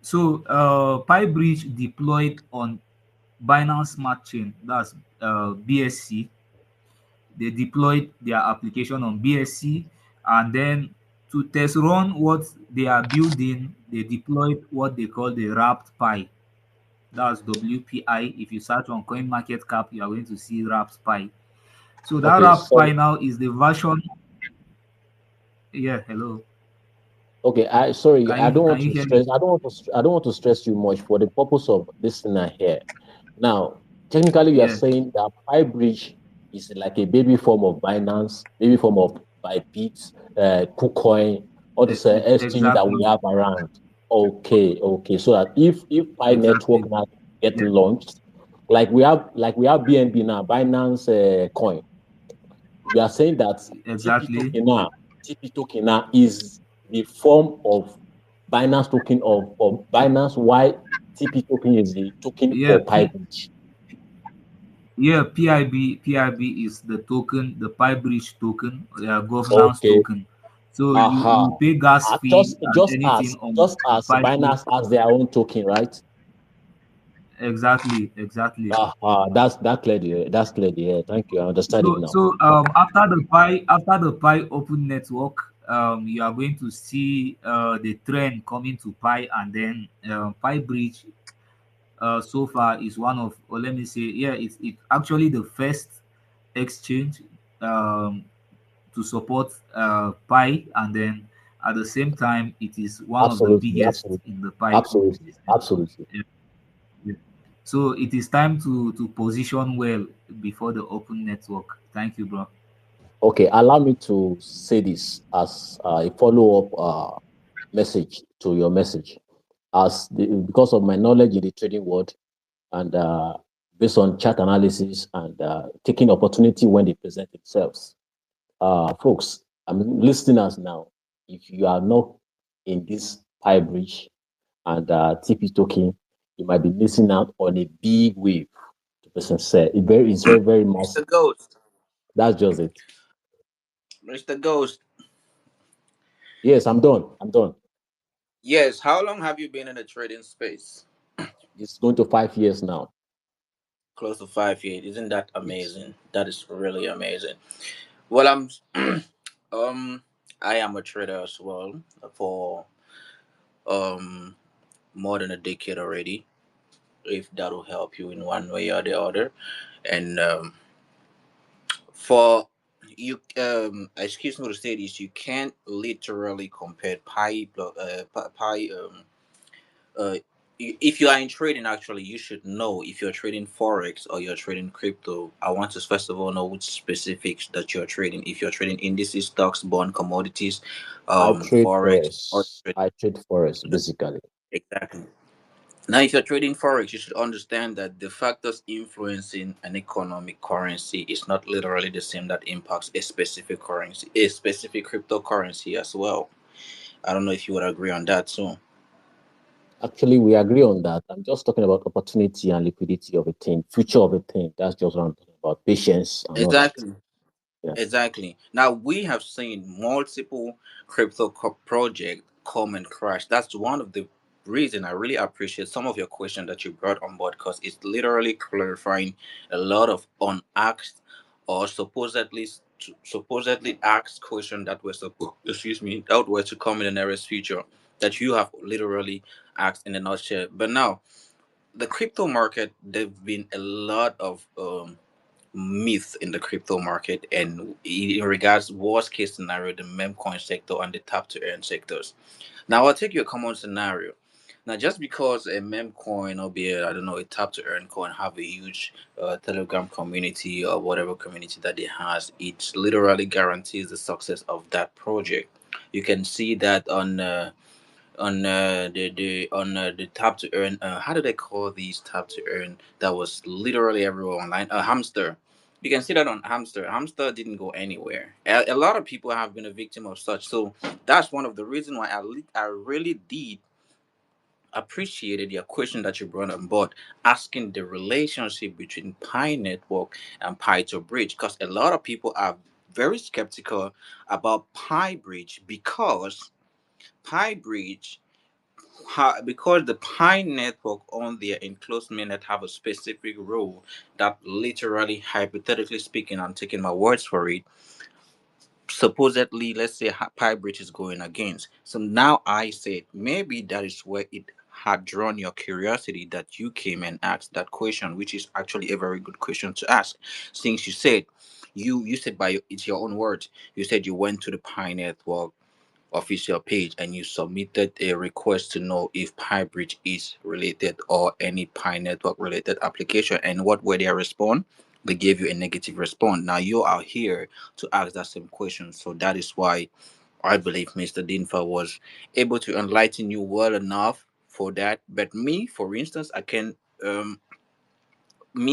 So PiBridge deployed on Binance Smart Chain, that's BSC. They deployed their application on BSC, and then to test run what they are building, they deployed what they call the wrapped Pi. That's WPI. If you search on CoinMarketCap, you are going to see wrapped Pi. So that Okay, wrapped so Pi now is the version. Yeah, hello. okay, I sorry, Can I you don't can want you to hear me? stress. I don't want to stress you much for the purpose of listener here. Now, technically, you are Yeah, saying that PyBridge is like a baby form of Binance, baby form of Bybit, KuCoin, all these exchanges that we exactly, have around. Okay, okay. So that if Pi Network exactly. now get Yeah, launched, like we have BNB now, Binance Coin. You are saying that TP exactly. token now, TP token now is the form of Binance token of Binance. Why TP token is the token Yeah, for PyBridge? yeah. PIB is the token, the Pi Bridge token, governance Okay. token. So Aha. you pay gas fee and anything on Just the as Pi block. Binance has their own token, right? Exactly, exactly. Aha. That's clear there. That's clear there. Thank you. I understand it now. So after the Pi open network, you are going to see the trend coming to Pi, and then Pi Bridge so far is one of, or let me say, yeah, it's actually the first exchange um, to support Pi, and then at the same time, it is one of the Absolutely. biggest Absolutely. in the Pi Absolutely. ecosystem. Absolutely. Yeah, yeah. So it is time to position well before the open network. Thank you, bro. Okay. Allow me to say this as a follow up message to your message. Because of my knowledge in the trading world and based on chart analysis and taking opportunity when they present themselves. Folks, I'm listeners now. If you are not in this Pi bridge and TP token, you might be missing out on a big wave. The person said it's very, very Mr. massive. Ghost. That's just it. Mr. Ghost. Yes, I'm done. I'm done. Yes, how long have you been in the trading space? It's going to 5 years now. Close to 5 years. Isn't that Yes. amazing? That is really amazing. Well, I'm um I am a trader as well for um more than a decade already. If that will help you in one way or the other, and for you, excuse me to say this, you can't literally compare pi uh, if you are in trading, actually, you should know if you're trading forex or you're trading crypto. I want to first of all know which specifics that you're trading. If you're trading indices, stocks, bond, commodities, forex, or I trade forex basically. exactly. Now, if you're trading forex, you should understand that the factors influencing an economic currency is not literally the same that impacts a specific currency, a specific cryptocurrency as well. I don't know if you would agree on that too. Actually, we agree on that. I'm just talking about opportunity and liquidity of a thing, future of a thing. That's just what I'm talking about. Patience and all that. Exactly. Yeah. Exactly. Now we have seen multiple projects come and crash. That's one of the reason I really appreciate some of your questions that you brought on board because it's literally clarifying a lot of unasked or supposedly asked questions that were excuse me that were to come in the nearest future that you have literally asked in a nutshell. But now the crypto market, there've been a lot of myth in the crypto market and in regards worst case scenario the meme coin sector and the tap to earn sectors. Now I'll take you a common scenario. Now just because a meme coin or be I don't know a tap to earn coin have a huge telegram community or whatever community that it has, it literally guarantees the success of that project. You can see that on the tap to earn, how do they call these tap to earn that was literally everywhere online, hamster. You can see that on hamster didn't go anywhere. A lot of people have been a victim of such, so that's one of the reasons why I really did appreciated your question that you brought on board, asking the relationship between pi network and pi to bridge, because a lot of people are very skeptical about pi bridge because pi bridge because the Pi network on their enclosed mainnet have a specific rule that literally, hypothetically speaking, I'm taking my words for it, supposedly, let's say Pi bridge is going against. So now I said maybe that is where it had drawn your curiosity that you came and asked that question, which is actually a very good question to ask. Since you said you said by it's your own words, you said you went to the Pi network official page and you submitted a request to know if PyBridge is related or any Pi network related application. And what were their response? They gave you a negative response. Now you are here to ask that same question. So that is why I believe Mr. Dinfa was able to enlighten you well enough for that. But me, for instance, um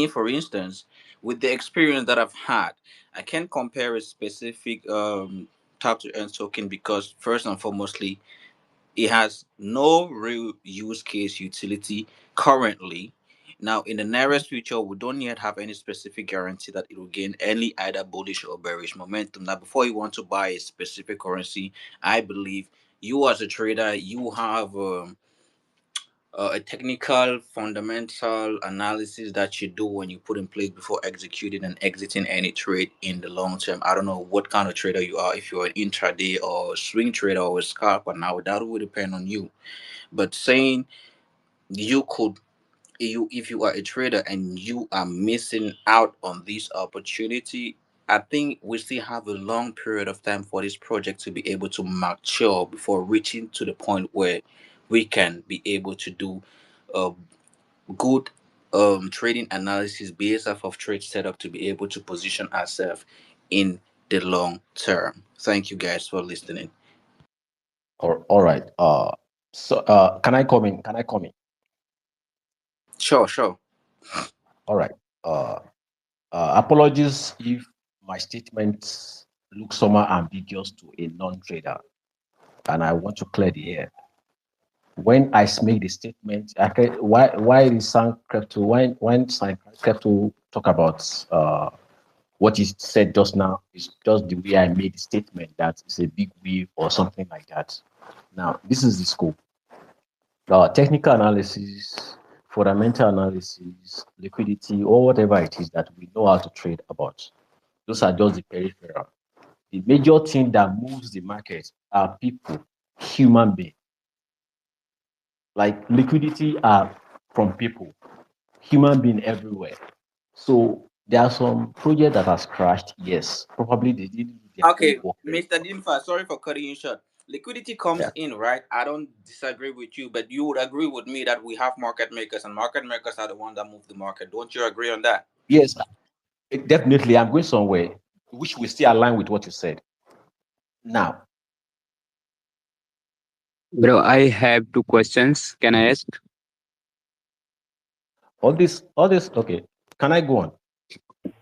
for instance, with the experience that I've had, I can't compare a specific tap to earn token because first and foremostly it has no real use case utility currently. Now, in the nearest future, we don't yet have any specific guarantee that it will gain any either bullish or bearish momentum. Now, before you want to buy a specific currency, I believe you as a trader, you have a technical fundamental analysis that you do when you put in place before executing and exiting any trade in the long term. I don't know what kind of trader you are, if you're an intraday or a swing trader or a scalper. Now that will depend on you. But saying you could you if you are a trader and you are missing out on this opportunity, I think we still have a long period of time for this project to be able to mature before reaching to the point where we can be able to do uh, good trading analysis based off of trade setup to be able to position ourselves in the long term. Thank you guys for listening. All right. So can I come in? Can I come in? Sure, sure. All right. Uh, Apologies if my statements look somewhat ambiguous to a non-trader, and I want to clear the air. When I make the statement, why is San Crypto when San Crypto talk about what he said just now is just the way I made the statement that it's a big wave or something like that. Now, this is the scope. Technical analysis, fundamental analysis, liquidity, or whatever it is that we know how to trade about. Those are just the peripheral. The major thing that moves the market are people, human beings. Like liquidity are from people, human being everywhere. So there are some projects that has crashed. Yes, probably they didn't do their Okay, homework very Mr. well. Dimfa, sorry for cutting you short. Liquidity comes Yeah. in, right? I don't disagree with you, but you would agree with me that we have market makers, and market makers are the ones that move the market. Don't you agree on that? Yes, definitely. I'm going somewhere which will still align with what you said. Now, Bro, I have two questions. Can I ask? all this. Okay, can I go on?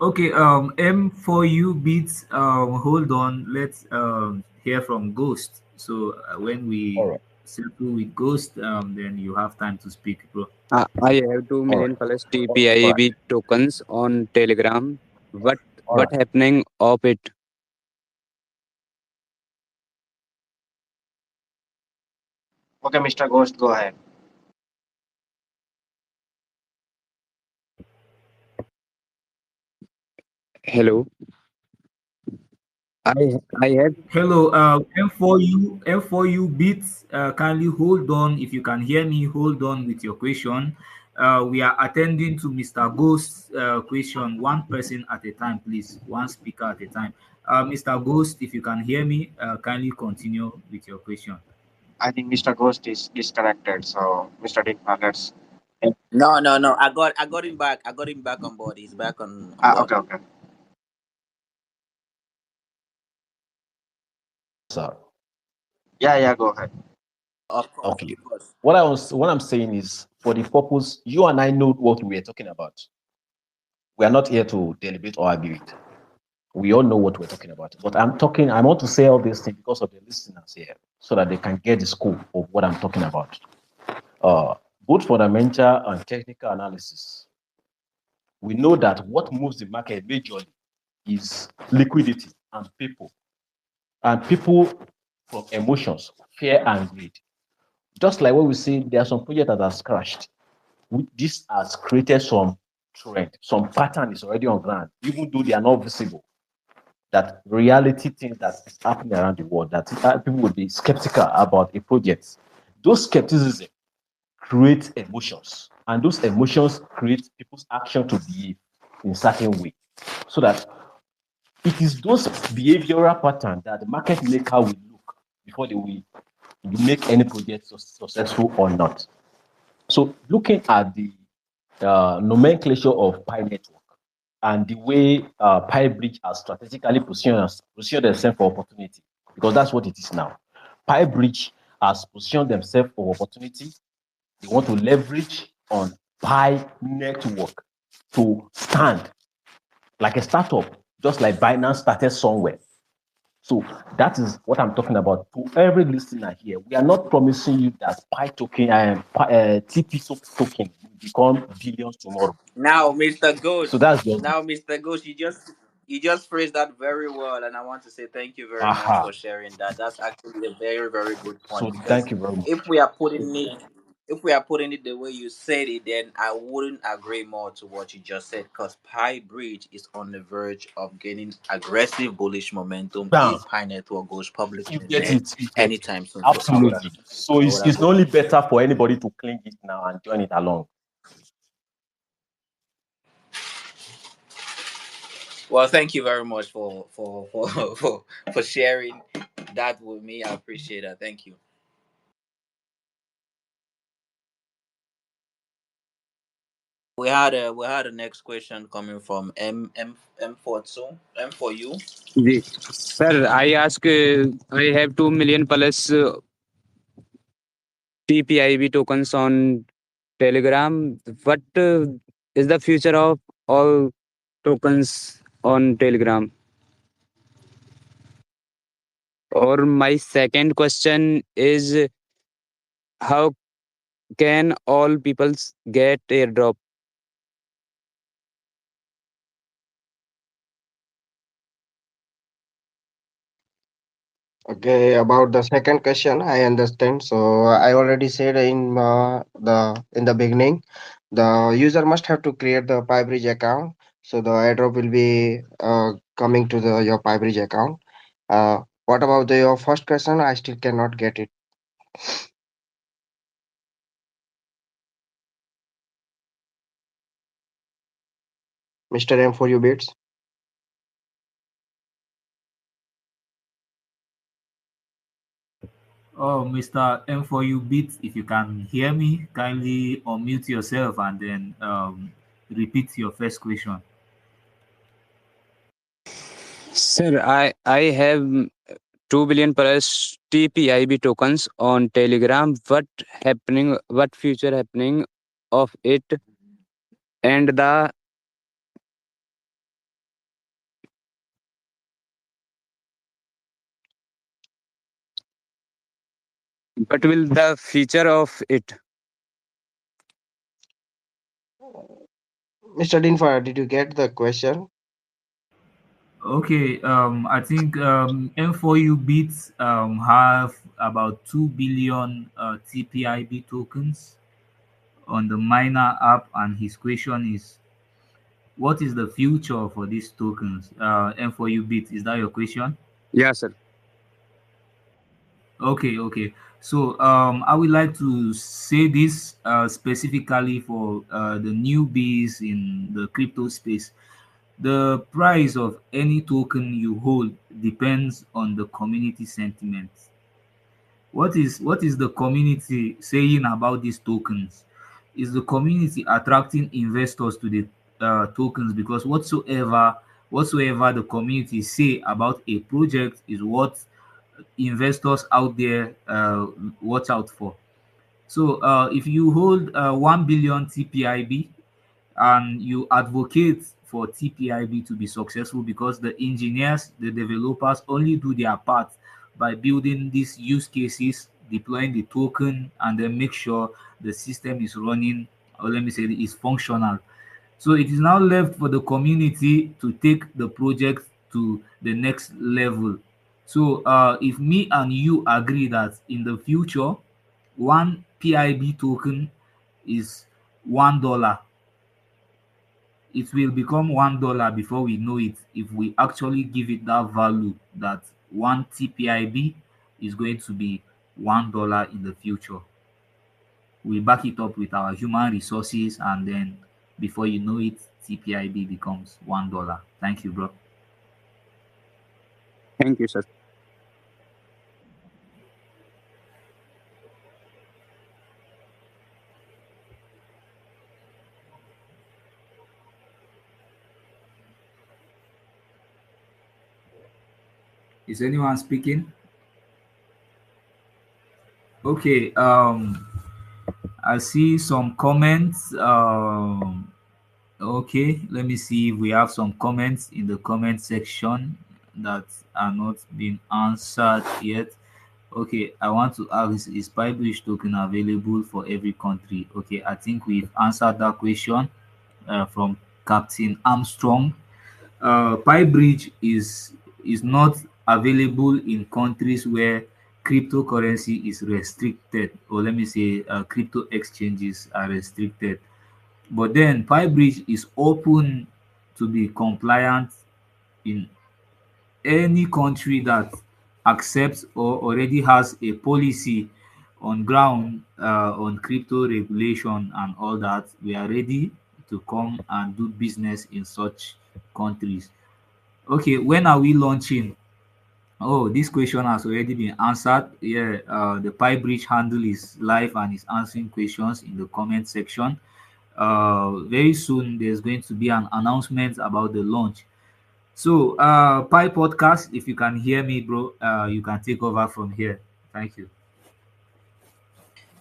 Okay, M for you beats. Hold on. Let's hear from Ghost. So when All we right, settle with Ghost, then you have time to speak, bro. I have 2 all right, million plus all right, TPIB tokens on Telegram. What all right. happening of it? Okay, Mr. Ghost, go ahead. Hello. I have Hello, M4U beats. Kindly hold on. If you can hear me, hold on with your question. We are attending to Mr. Ghost's question, one person at a time, please, one speaker at a time. Mr. Ghost, if you can hear me, kindly continue with your question. I think Mr. Ghost is disconnected. So, Mr. Digma, let's. No, no, no. I got him back. I got him back on board. He's back on board. Okay, okay. Sir. Yeah, yeah, go ahead. Of course, Okay. of course. What I'm saying is for the purpose you and I know what we are talking about. We are not here to deliberate or argue it. We all know what we're talking about. But I want to say all these things because of the listeners here, so that they can get the scope of what I'm talking about. Uh, Both fundamental and technical analysis, we know that what moves the market majorly is liquidity and people. And people from emotions, fear and greed. Just like what we see, there are some projects that has crashed. This has created some trend, some pattern is already on ground, even though they are not visible. That reality things that is happening around the world, that people would be skeptical about a project. Those skepticism create emotions, and those emotions create people's action to behave in a certain way. So that it is those behavioral patterns that the market maker will look before they will make any project successful or not. So looking at the nomenclature of Pi network and the way Pi Bridge has strategically positioned themselves for opportunity, because that's what it is now. Pi Bridge has positioned themselves for opportunity. They want to leverage on Pi network to stand like a startup, just like Binance started somewhere. So that is what I'm talking about. To every listener here, we are not promising you that Pi token and TP token will become billions tomorrow. Now, Mr. So Ghost. that's just Now, Mr. Ghost, you just phrased that very well, and I want to say thank you very much aha. for sharing that. That's actually a very, very good point So because thank you very if much. we are putting it if we are putting it the way you said it, then I wouldn't agree more to what you just said because Pi Bridge is on the verge of gaining aggressive bullish momentum Bam. if Pi Network goes public You in the get next it. You get it. anytime soon. So Absolutely. So I would it's agree. only better for anybody to cling it now and join it along. Well, thank you very much for sharing that with me. I appreciate that. Thank you. We had a next question coming from M for you. Ji. Sir, I have 2 million plus TPIB tokens on Telegram. What is the future of all tokens on Telegram? Or my second question is, how can all people get airdrop? Okay, about the second question, I understand. So I already said in the beginning, the user must have to create the PyBridge account. So the airdrop will be coming to the your PyBridge account. What about your first question? I still cannot get it, Mr. M for you bits. Oh, Mr. M4U Beat, if you can hear me, kindly unmute yourself and then repeat your first question. Sir, I have 2 billion plus TPIB tokens on Telegram. What future happening of it, and the what will the feature of it? Mr. Dinfire, did you get the question? Okay, I think M4U Beats have about 2 billion TPIB tokens on the miner app, and his question is, what is the future for these tokens? M4U Beats, is that your question? Yeah, sir. Okay, okay. So I would like to say this specifically for the newbies in the crypto space. The price of any token you hold depends on the community sentiment. What is the community saying about these tokens? Is the community attracting investors to the tokens? Because whatsoever the community say about a project is what investors out there watch out for. So if you hold 1 billion TPIB and you advocate for TPIB to be successful because the engineers, the developers only do their part by building these use cases, deploying the token, and then make sure the system is running, or let me say, is functional. So it is now left for the community to take the project to the next level. So if me and you agree that in the future, one PIB token is $1, it will become $1 before we know it if we actually give it that value that one TPIB is going to be $1 in the future. We back it up with our human resources, and then before you know it, TPIB becomes $1. Thank you, bro. Thank you, sir. Is anyone speaking? Okay, I see some comments. Okay, let me see if we have some comments in the comment section that are not being answered yet. Okay, I want to ask, is PyBridge token available for every country? Okay, I think we've answered that question from Captain Armstrong. PyBridge is not available in countries where cryptocurrency is restricted, or let me say, crypto exchanges are restricted. But then PyBridge is open to be compliant in any country that accepts or already has a policy on ground on crypto regulation and all that. We are ready to come and do business in such countries. Okay, when are we launching? Oh, this question has already been answered. Yeah, the PyBridge handle is live and is answering questions in the comment section. Very soon, there's going to be an announcement about the launch. So, Pi Podcast, if you can hear me, bro, you can take over from here. Thank you.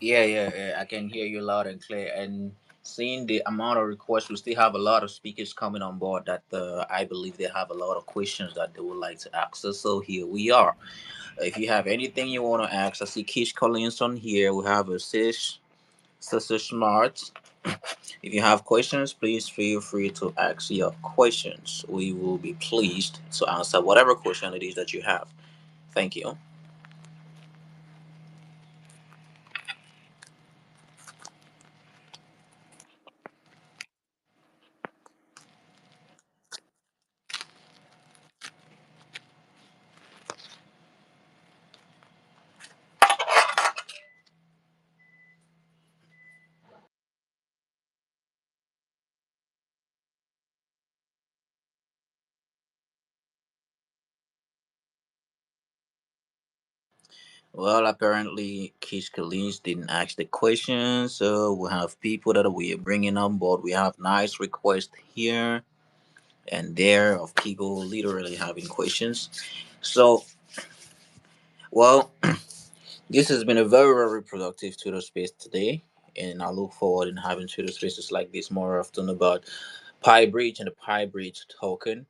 Yeah, yeah, yeah, I can hear you loud and clear. And Seeing the amount of requests, we still have a lot of speakers coming on board that I believe they have a lot of questions that they would like to ask us. So here we are. If you have anything you want to ask, I see Kish Collins on here. We have a Sister Smart. If you have questions, please feel free to ask your questions. We will be pleased to answer whatever question it is that you have. Thank you. Well, apparently, Kish Collins didn't ask the question, so we have people that we are bringing on board. We have nice requests here and there of people literally having questions. So, well, this has been a very, very productive Twitter space today, and I look forward in having Twitter spaces like this more often about Pi Bridge and the Pi Bridge token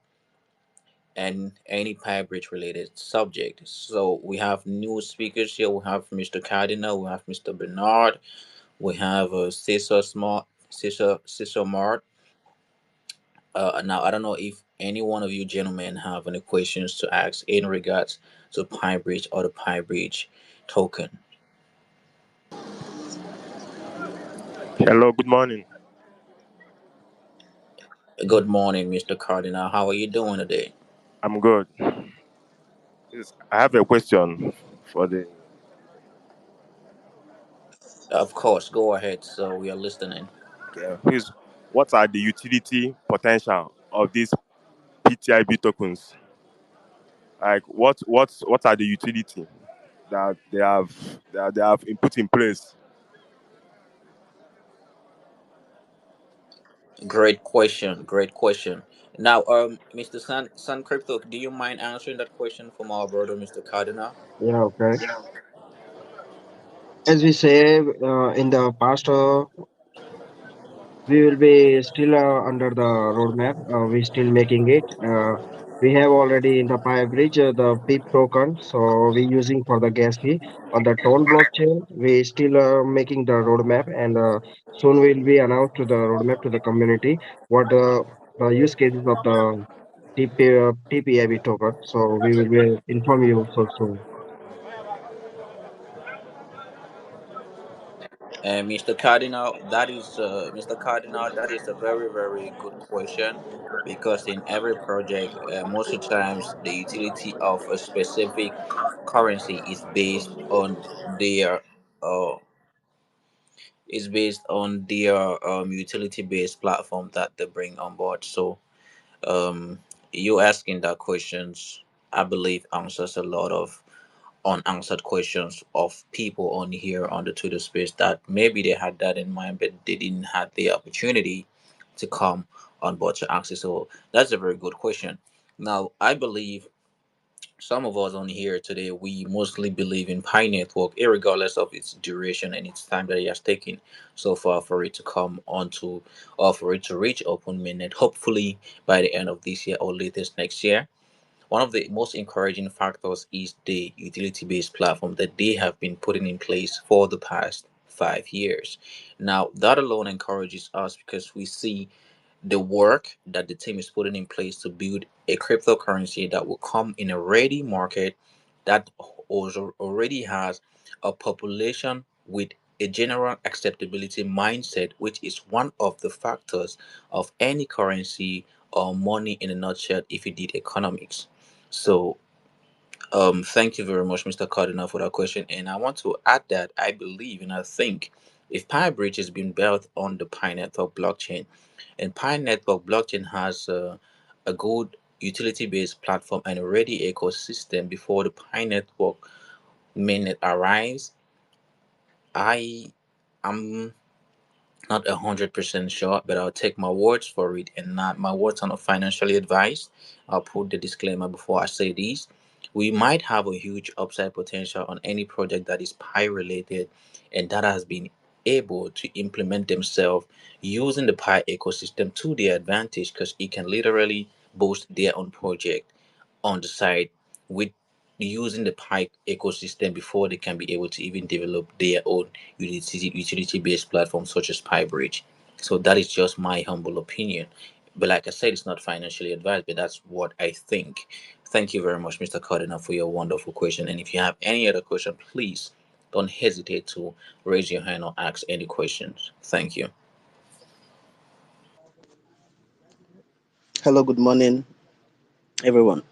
and any Pi Bridge related subject. So we have new speakers here. We have Mr. Cardinal, we have Mr. Bernard, we have Cesar Mart. Now I don't know if any one of you gentlemen have any questions to ask in regards to Pi Bridge or the Pi Bridge token. Hello, good morning. Good morning, Mr. Cardinal. How are you doing today? I'm good. Yes, I have a question for the. Of course, go ahead. So we are listening. Okay, please, what are the utility potential of these PTIB tokens? Like, what are the utility that they have input in place? Great question. Great question. Now, Mr. Sun Crypto, do you mind answering that question from our brother, Mr. Cardinal? Yeah, okay. As we say in the past, we will be still under the roadmap. We still making it. We have already in the Pi Bridge the PIP token, so we using for the gas fee on the Tone blockchain. We still making the roadmap, and soon we'll be announced to the roadmap to the community what the use cases of the TPIB token. So we will be inform you so soon. And Mr. Cardinal, that is a very, very good question because in every project, most of the times the utility of a specific currency uh, is based on their utility based platform that they bring on board. So um, you asking that questions, I believe, answers a lot of unanswered questions of people on here on the Twitter space that maybe they had that in mind, but they didn't have the opportunity to come on board to answer. So that's a very good question. Now, I believe some of us on here today, we mostly believe in Pi Network, regardless of its duration and its time that it has taken so far for it to come onto or for it to reach open mainnet, hopefully by the end of this year or latest next year. One of the most encouraging factors is the utility based platform that they have been putting in place for the past 5 years. Now, that alone encourages us because we see the work that the team is putting in place to build a cryptocurrency that will come in a ready market that also already has a population with a general acceptability mindset, which is one of the factors of any currency or money in a nutshell if you did economics. So thank you very much, Mr. Cardinal, for that question. And I want to add that I believe and I think if Pi Bridge has been built on the Pi Network blockchain, and Pi Network blockchain has a good utility-based platform and a ready ecosystem before the Pi Network mainnet arrives, I am not 100% sure, but I'll take my words for it and not my words are not financially advised. I'll put the disclaimer before I say these. We might have a huge upside potential on any project that is Pi related and that has been able to implement themselves using the Pi ecosystem to their advantage, because it can literally boost their own project on the side with using the Pi ecosystem before they can be able to even develop their own utility based platform such as PyBridge. So that is just my humble opinion. But like I said, it's not financially advised, but that's what I think. Thank you very much, Mr. Cardinal, for your wonderful question. And if you have any other question, please don't hesitate to raise your hand or ask any questions. Thank you. Hello, good morning, everyone.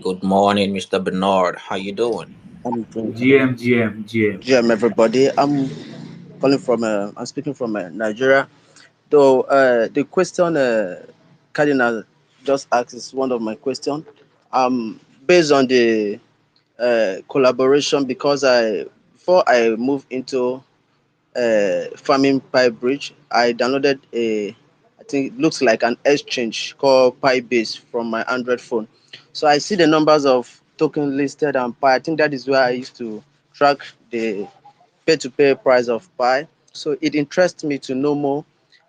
Good morning, Mr. Bernard. How you doing? I'm doing GM. GM, everybody. I'm speaking from Nigeria. Though the question Cardinal just asked is one of my question. Based on the collaboration, because I before I move into farming Pi Bridge, I downloaded I think it looks like an exchange called Pi Base from my Android phone. So I see the numbers of token listed and Pi. I think that is where I used to track the pay-to-pay price of Pi. So it interests me to know more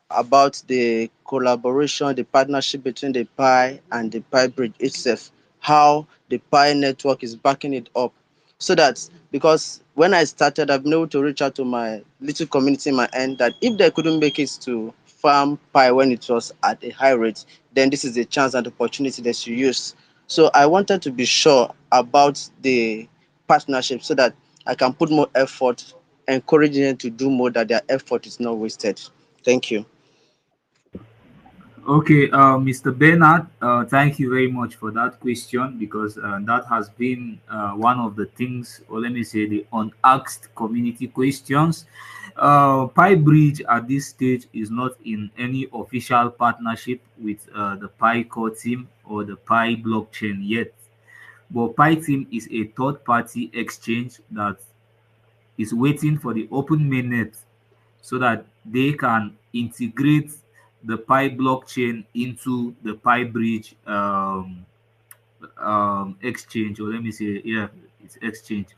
about the collaboration, the partnership between the Pi and the Pi Bridge itself, how the Pi network is backing it up. So that because when I started, I've been able to reach out to my little community in my end that if they couldn't make it to farm Pi when it was at a high rate, then this is a chance and opportunity that you use. So I wanted to be sure about the partnership so that I can put more effort, encouraging them to do more, that their effort is not wasted. Thank you. Okay, Mr. Bernard, thank you very much for that question because that has been one of the things, or let me say, the unasked community questions. Pi Bridge at this stage is not in any official partnership with the Pi core team or the Pi blockchain yet. But Pi team is a third party exchange that is waiting for the open mainnet so that they can integrate the Pi blockchain into the Pi bridge exchange, or let me say, yeah, it's exchange.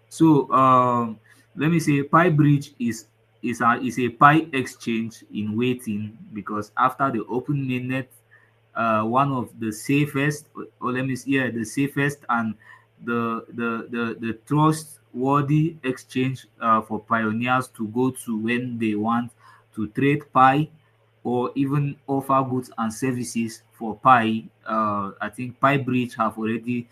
So let me say, Pi bridge is a Pi exchange in waiting because after the open mainnet, one of the safest, or let me say, yeah, the safest and the trustworthy exchange for pioneers to go to when they want to trade Pi or even offer goods and services for Pi. I think Pi Bridge have already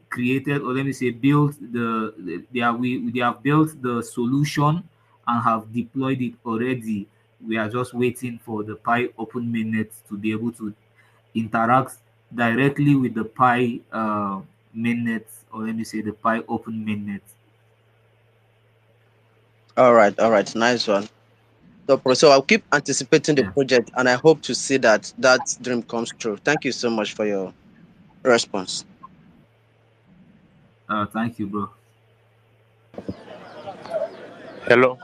created, or let me say, built they have built the solution and have deployed it already. We are just waiting for the Pi open mainnet to be able to interact directly with the Pi mainnet, or let me say the Pi open mainnet. All right, nice one. So I'll keep anticipating the Yeah. project, and I hope to see that that dream comes true. Thank you so much for your response. Thank you, bro. Hello.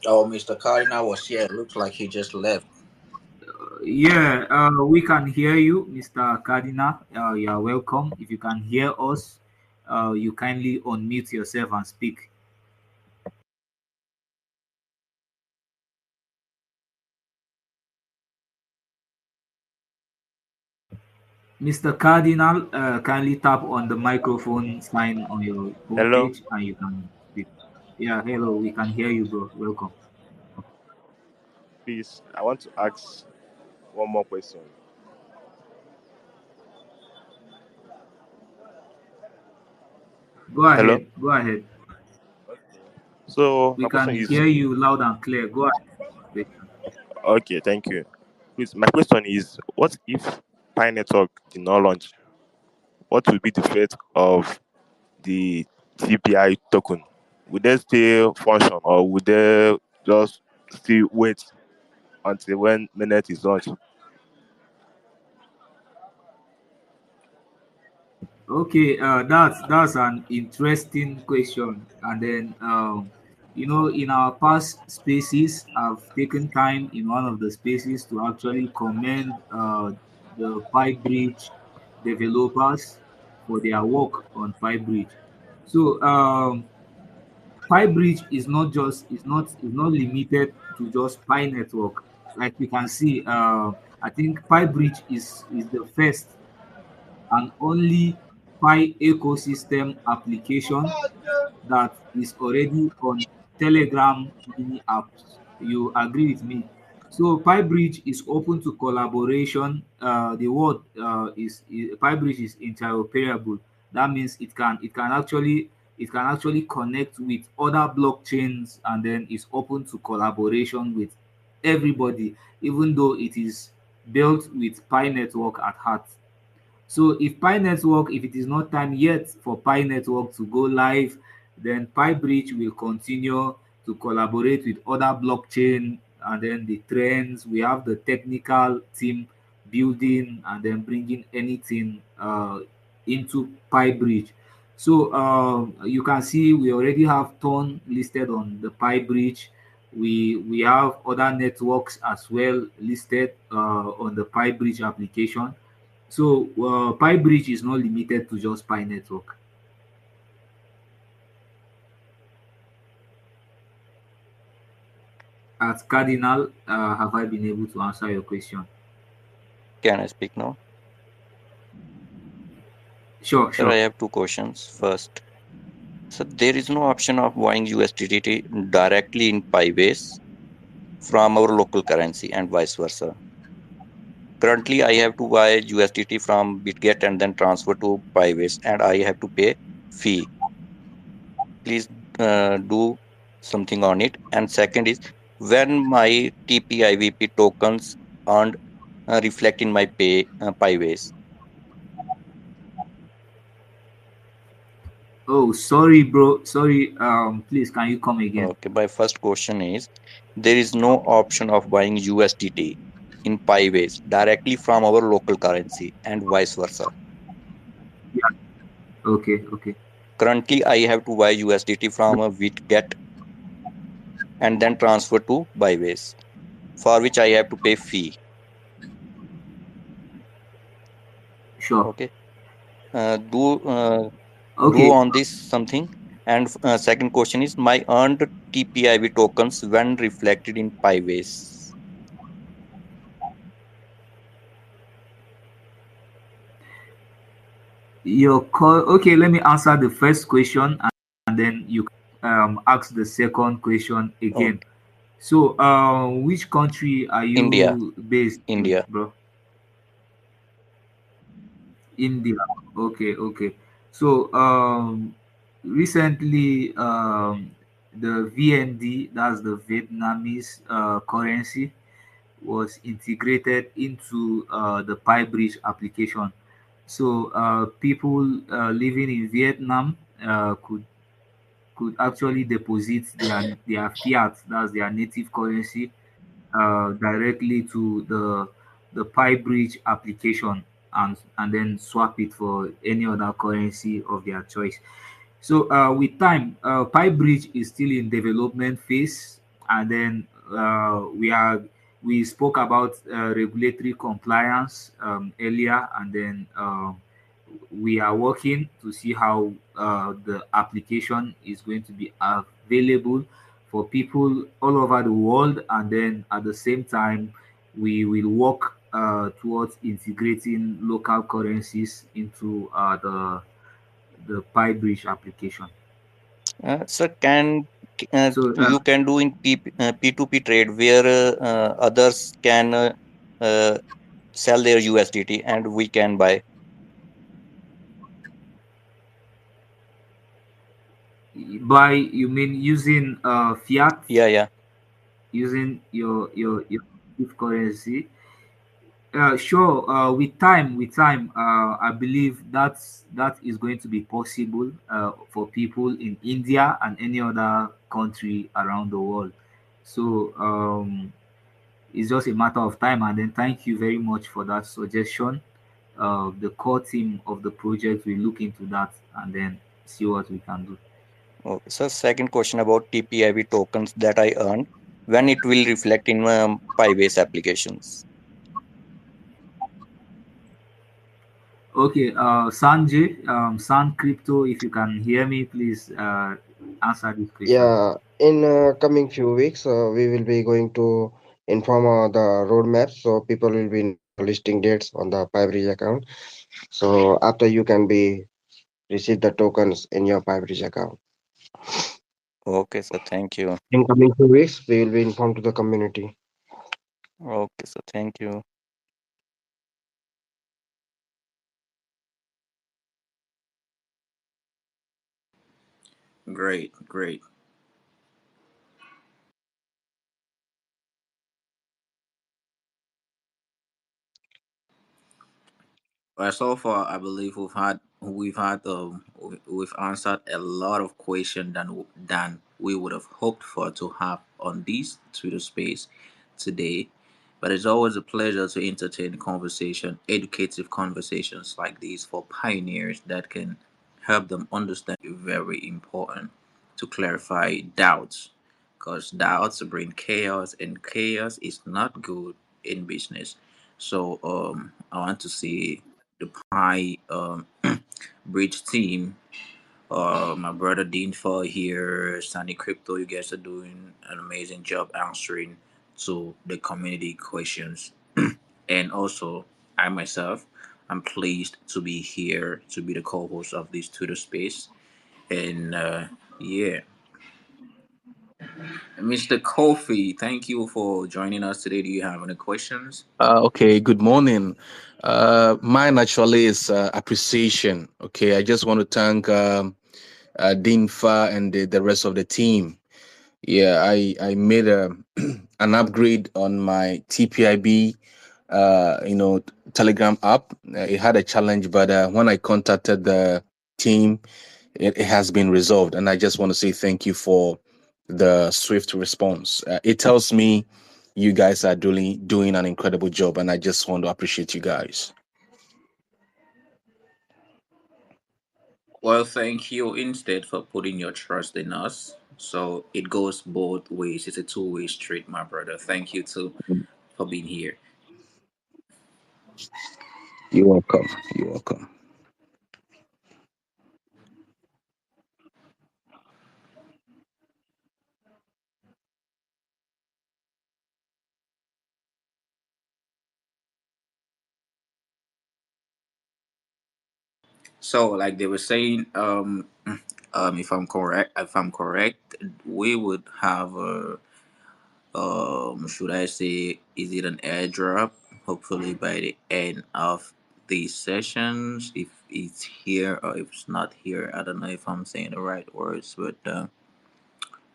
Oh, Mr. Cardinal was here. Looks like he just left. Yeah, we can hear you, Mr. Cardinal. You are welcome. If you can hear us, you kindly unmute yourself and speak. Mr. Cardinal, kindly tap on the microphone sign on your Hello. homepage and you can speak. Yeah, hello, we can hear you, bro. Welcome. Please, I want to ask one more question. Go Hello. ahead. Go ahead. So We my question can is, hear you loud and clear. Go ahead. okay, thank you. Please, my question is, what if Pi Network did not launch? What will be the fate of the TPI token? Would they still function, or would they just still wait until when mainnet is launched? Okay, that's an interesting question. And then In our past spaces, I've taken time in one of the spaces to actually commend the PyBridge developers for their work on PyBridge. So PyBridge is not limited to just Pi network. Like you can see, I think PyBridge is the first and only Pi ecosystem application that is already on Telegram mini apps. You agree with me? So PyBridge is open to collaboration. The word PyBridge is interoperable. That means it can actually connect with other blockchains, and then is open to collaboration with everybody, even though it is built with Pi network at heart. So if it is not time yet for Pi Network to go live, then PyBridge will continue to collaborate with other blockchain, and then the trends. We have the technical team building and then bringing anything into PyBridge. So you can see we already have Ton listed on the PyBridge. We have other networks as well listed on the PyBridge application. So PyBridge is not limited to just Pi network. At Cardinal, have I been able to answer your question? Can I speak now? Sure, Sir, I sure. have two questions. First, so there is no option of buying USDT directly in Pybase from our local currency and vice versa. Currently, I have to buy USDT from BitGet and then transfer to Pybase, and I have to pay fee. Please do something on it. And second is, when my TPIVP tokens earned reflect in my Pybase. Oh, sorry, bro. Sorry. Please, can you come again? Okay, my first question is, there is no option of buying USDT in Pybase directly from our local currency and vice versa. Yeah. Okay, okay. Currently, I have to buy USDT from a BitGet and then transfer to Pybase, for which I have to pay fee. Sure. Okay, do Okay. on this something. And second question is, my earned TPIV tokens when reflected in Pybase. Your call. Okay, let me answer the first question, and then you ask the second question again. Okay, So, which country are India, you based in, India. bro? India. Okay, okay. So recently the VND, that's the Vietnamese currency, was integrated into the PyBridge application. So people living in Vietnam could actually deposit their fiat, that's their native currency, directly to the PyBridge application, and then swap it for any other currency of their choice. So with time, PyBridge is still in development phase, and then we spoke about regulatory compliance earlier, and then we are working to see how the application is going to be available for people all over the world, and then at the same time we will work towards integrating local currencies into the PyBridge application. Sir, can So you can do in P2P trade where others can uh, sell their USDT and we can buy. by you mean using fiat, Yeah, yeah. using your native currency? Sure. With time, I believe that is going to be possible for people in India and any other country around the world. So it's just a matter of time. And then thank you very much for that suggestion. The core team of the project will look into that and then see what we can do. Okay. So second question about TPIB tokens that I earned, when it will reflect in Pi-based applications. Okay, Sanjay, San Crypto, if you can hear me, please answer this question. Yeah, in coming few weeks, we will be going to inform the roadmap, so people will be know the listing dates on the Pybridge account. So after you can be receive the tokens in your Pybridge account. Okay, so thank you. In coming few weeks, we will be informed to the community. Okay, so thank you. Great, great. Well, so far, I believe we've answered a lot of questions than we would have hoped for to have on this Twitter space today. But it's always a pleasure to entertain conversation, educative conversations like these for pioneers that can help them understand very important to clarify doubts, because doubts bring chaos, and chaos is not good in business. So I want to see the Pi Bridge team. My brother Dean Fall here, Sunny Crypto. You guys are doing an amazing job answering to the community questions, and also I myself, I'm pleased to be here to be the co-host of this Twitter space. And yeah, Mr. Kofi, thank you for joining us today. Do you have any questions? Okay, good morning. Mine actually is appreciation. Okay, I just want to thank Dean Fa and the rest of the team. Yeah, I made an upgrade on my TPIB, Telegram app. It had a challenge, but when I contacted the team, it has been resolved, and I just want to say thank you for the swift response. It tells me you guys are doing an incredible job, and I just want to appreciate you guys. Well, thank you instead for putting your trust in us. So it goes both ways. It's a two-way street, my brother. Thank you too for being here. You're welcome. You're welcome. So, like they were saying, if I'm correct, we would have a should I say, is it an airdrop? Hopefully by the end of these sessions, if it's here or if it's not here, I don't know if I'm saying the right words, but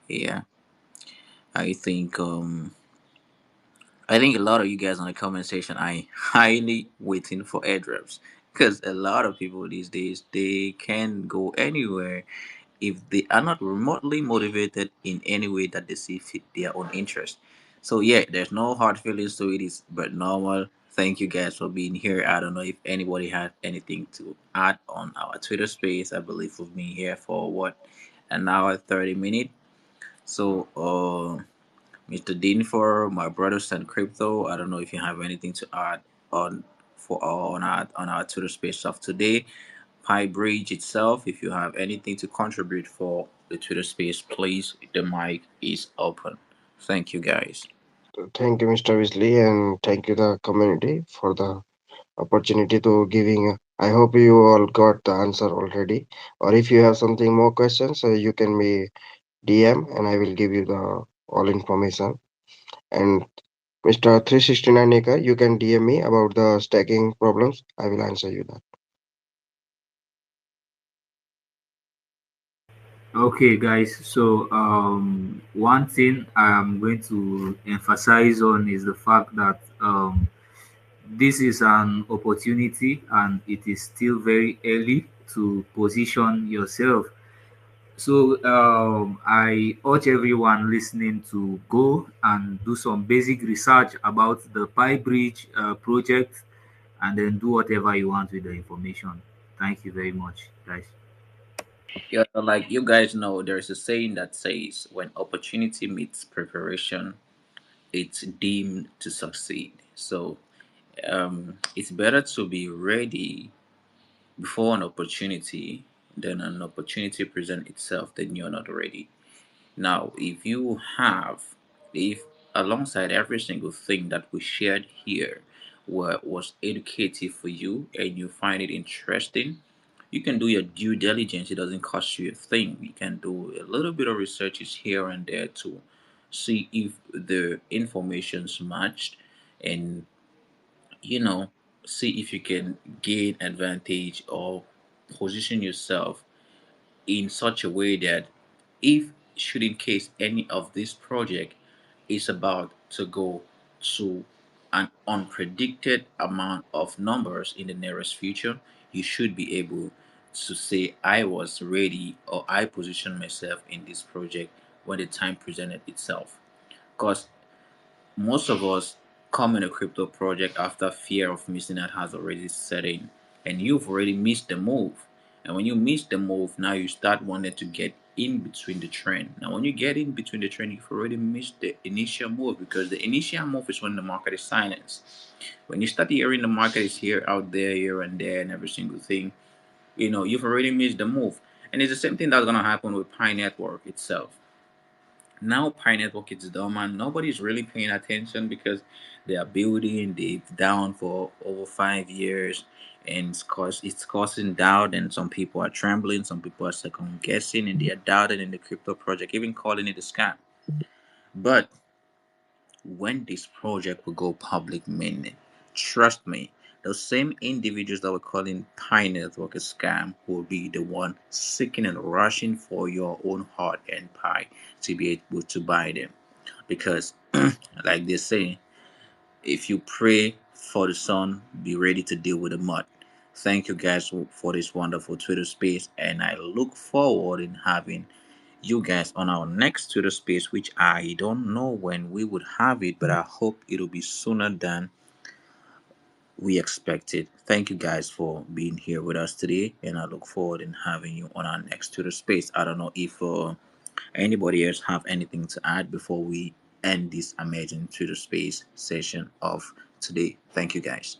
yeah, I think um I think a lot of you guys on the comment section are highly waiting for airdrops, because a lot of people these days they can go anywhere if they are not remotely motivated in any way that they see fit their own interest. So yeah, there's no hard feelings to it. It's but normal. Thank you guys for being here. I don't know if anybody has anything to add on our Twitter space. I believe we've been here for what, an hour 30 minutes. So Mr. Dean, for my brothers and crypto, I don't know if you have anything to add on on our Twitter space of today. Pi Bridge itself, if you have anything to contribute for the Twitter space, please, the mic is open. Thank you, guys. Thank you, Mr. Weasley, and thank you the community for the opportunity to giving. I hope you all got the answer already. Or if you have something more questions, you can be DM, and I will give you the all information. And Mr. 369 Acre, you can DM me about the stacking problems. I will answer you that. Okay, guys. So, one thing I'm going to emphasize on is the fact that this is an opportunity and it is still very early to position yourself. So, I urge everyone listening to go and do some basic research about the Pi Bridge project and then do whatever you want with the information. Thank you very much, guys. Yeah, like you guys know, there's a saying that says when opportunity meets preparation, it's deemed to succeed. So it's better to be ready before an opportunity than an opportunity present itself then you're not ready. Now, if you have, if alongside every single thing that we shared here was educative for you and you find it interesting, you can do your due diligence. It doesn't cost you a thing. You can do a little bit of researches here and there to see if the information's matched and, you know, see if you can gain advantage or position yourself in such a way that if should in case any of this project is about to go to an unpredicted amount of numbers in the nearest future, you should be able to say I was ready or I positioned myself in this project when the time presented itself. Because most of us come in a crypto project after fear of missing out has already set in, and you've already missed the move. And when you miss the move, now you start wanting to get in between the trend. Now, when you get in between the trend, you've already missed the initial move because the initial move is when the market is silenced. When you start hearing the market is here, out there, here and there, and every single thing, you've already missed the move. And it's the same thing that's gonna happen with Pi Network itself. Now Pi Network is dormant. Nobody's really paying attention because they are building. They've down for over 5 years, and it's causing doubt. And some people are trembling. Some people are second guessing, and they are doubting in the crypto project, even calling it a scam. But when this project will go public, meaning, trust me, those same individuals that were calling Pi Network a scam will be the one seeking and rushing for your own heart and pie to be able to buy them. Because, like they say, if you pray for the sun, be ready to deal with the mud. Thank you guys for this wonderful Twitter space, and I look forward in having you guys on our next Twitter space, which I don't know when we would have it, but I hope it'll be sooner than we expected. Thank you guys for being here with us today, and I look forward in having you on our next Twitter space. I don't know if anybody else have anything to add before we end this amazing Twitter space session of today. Thank you guys.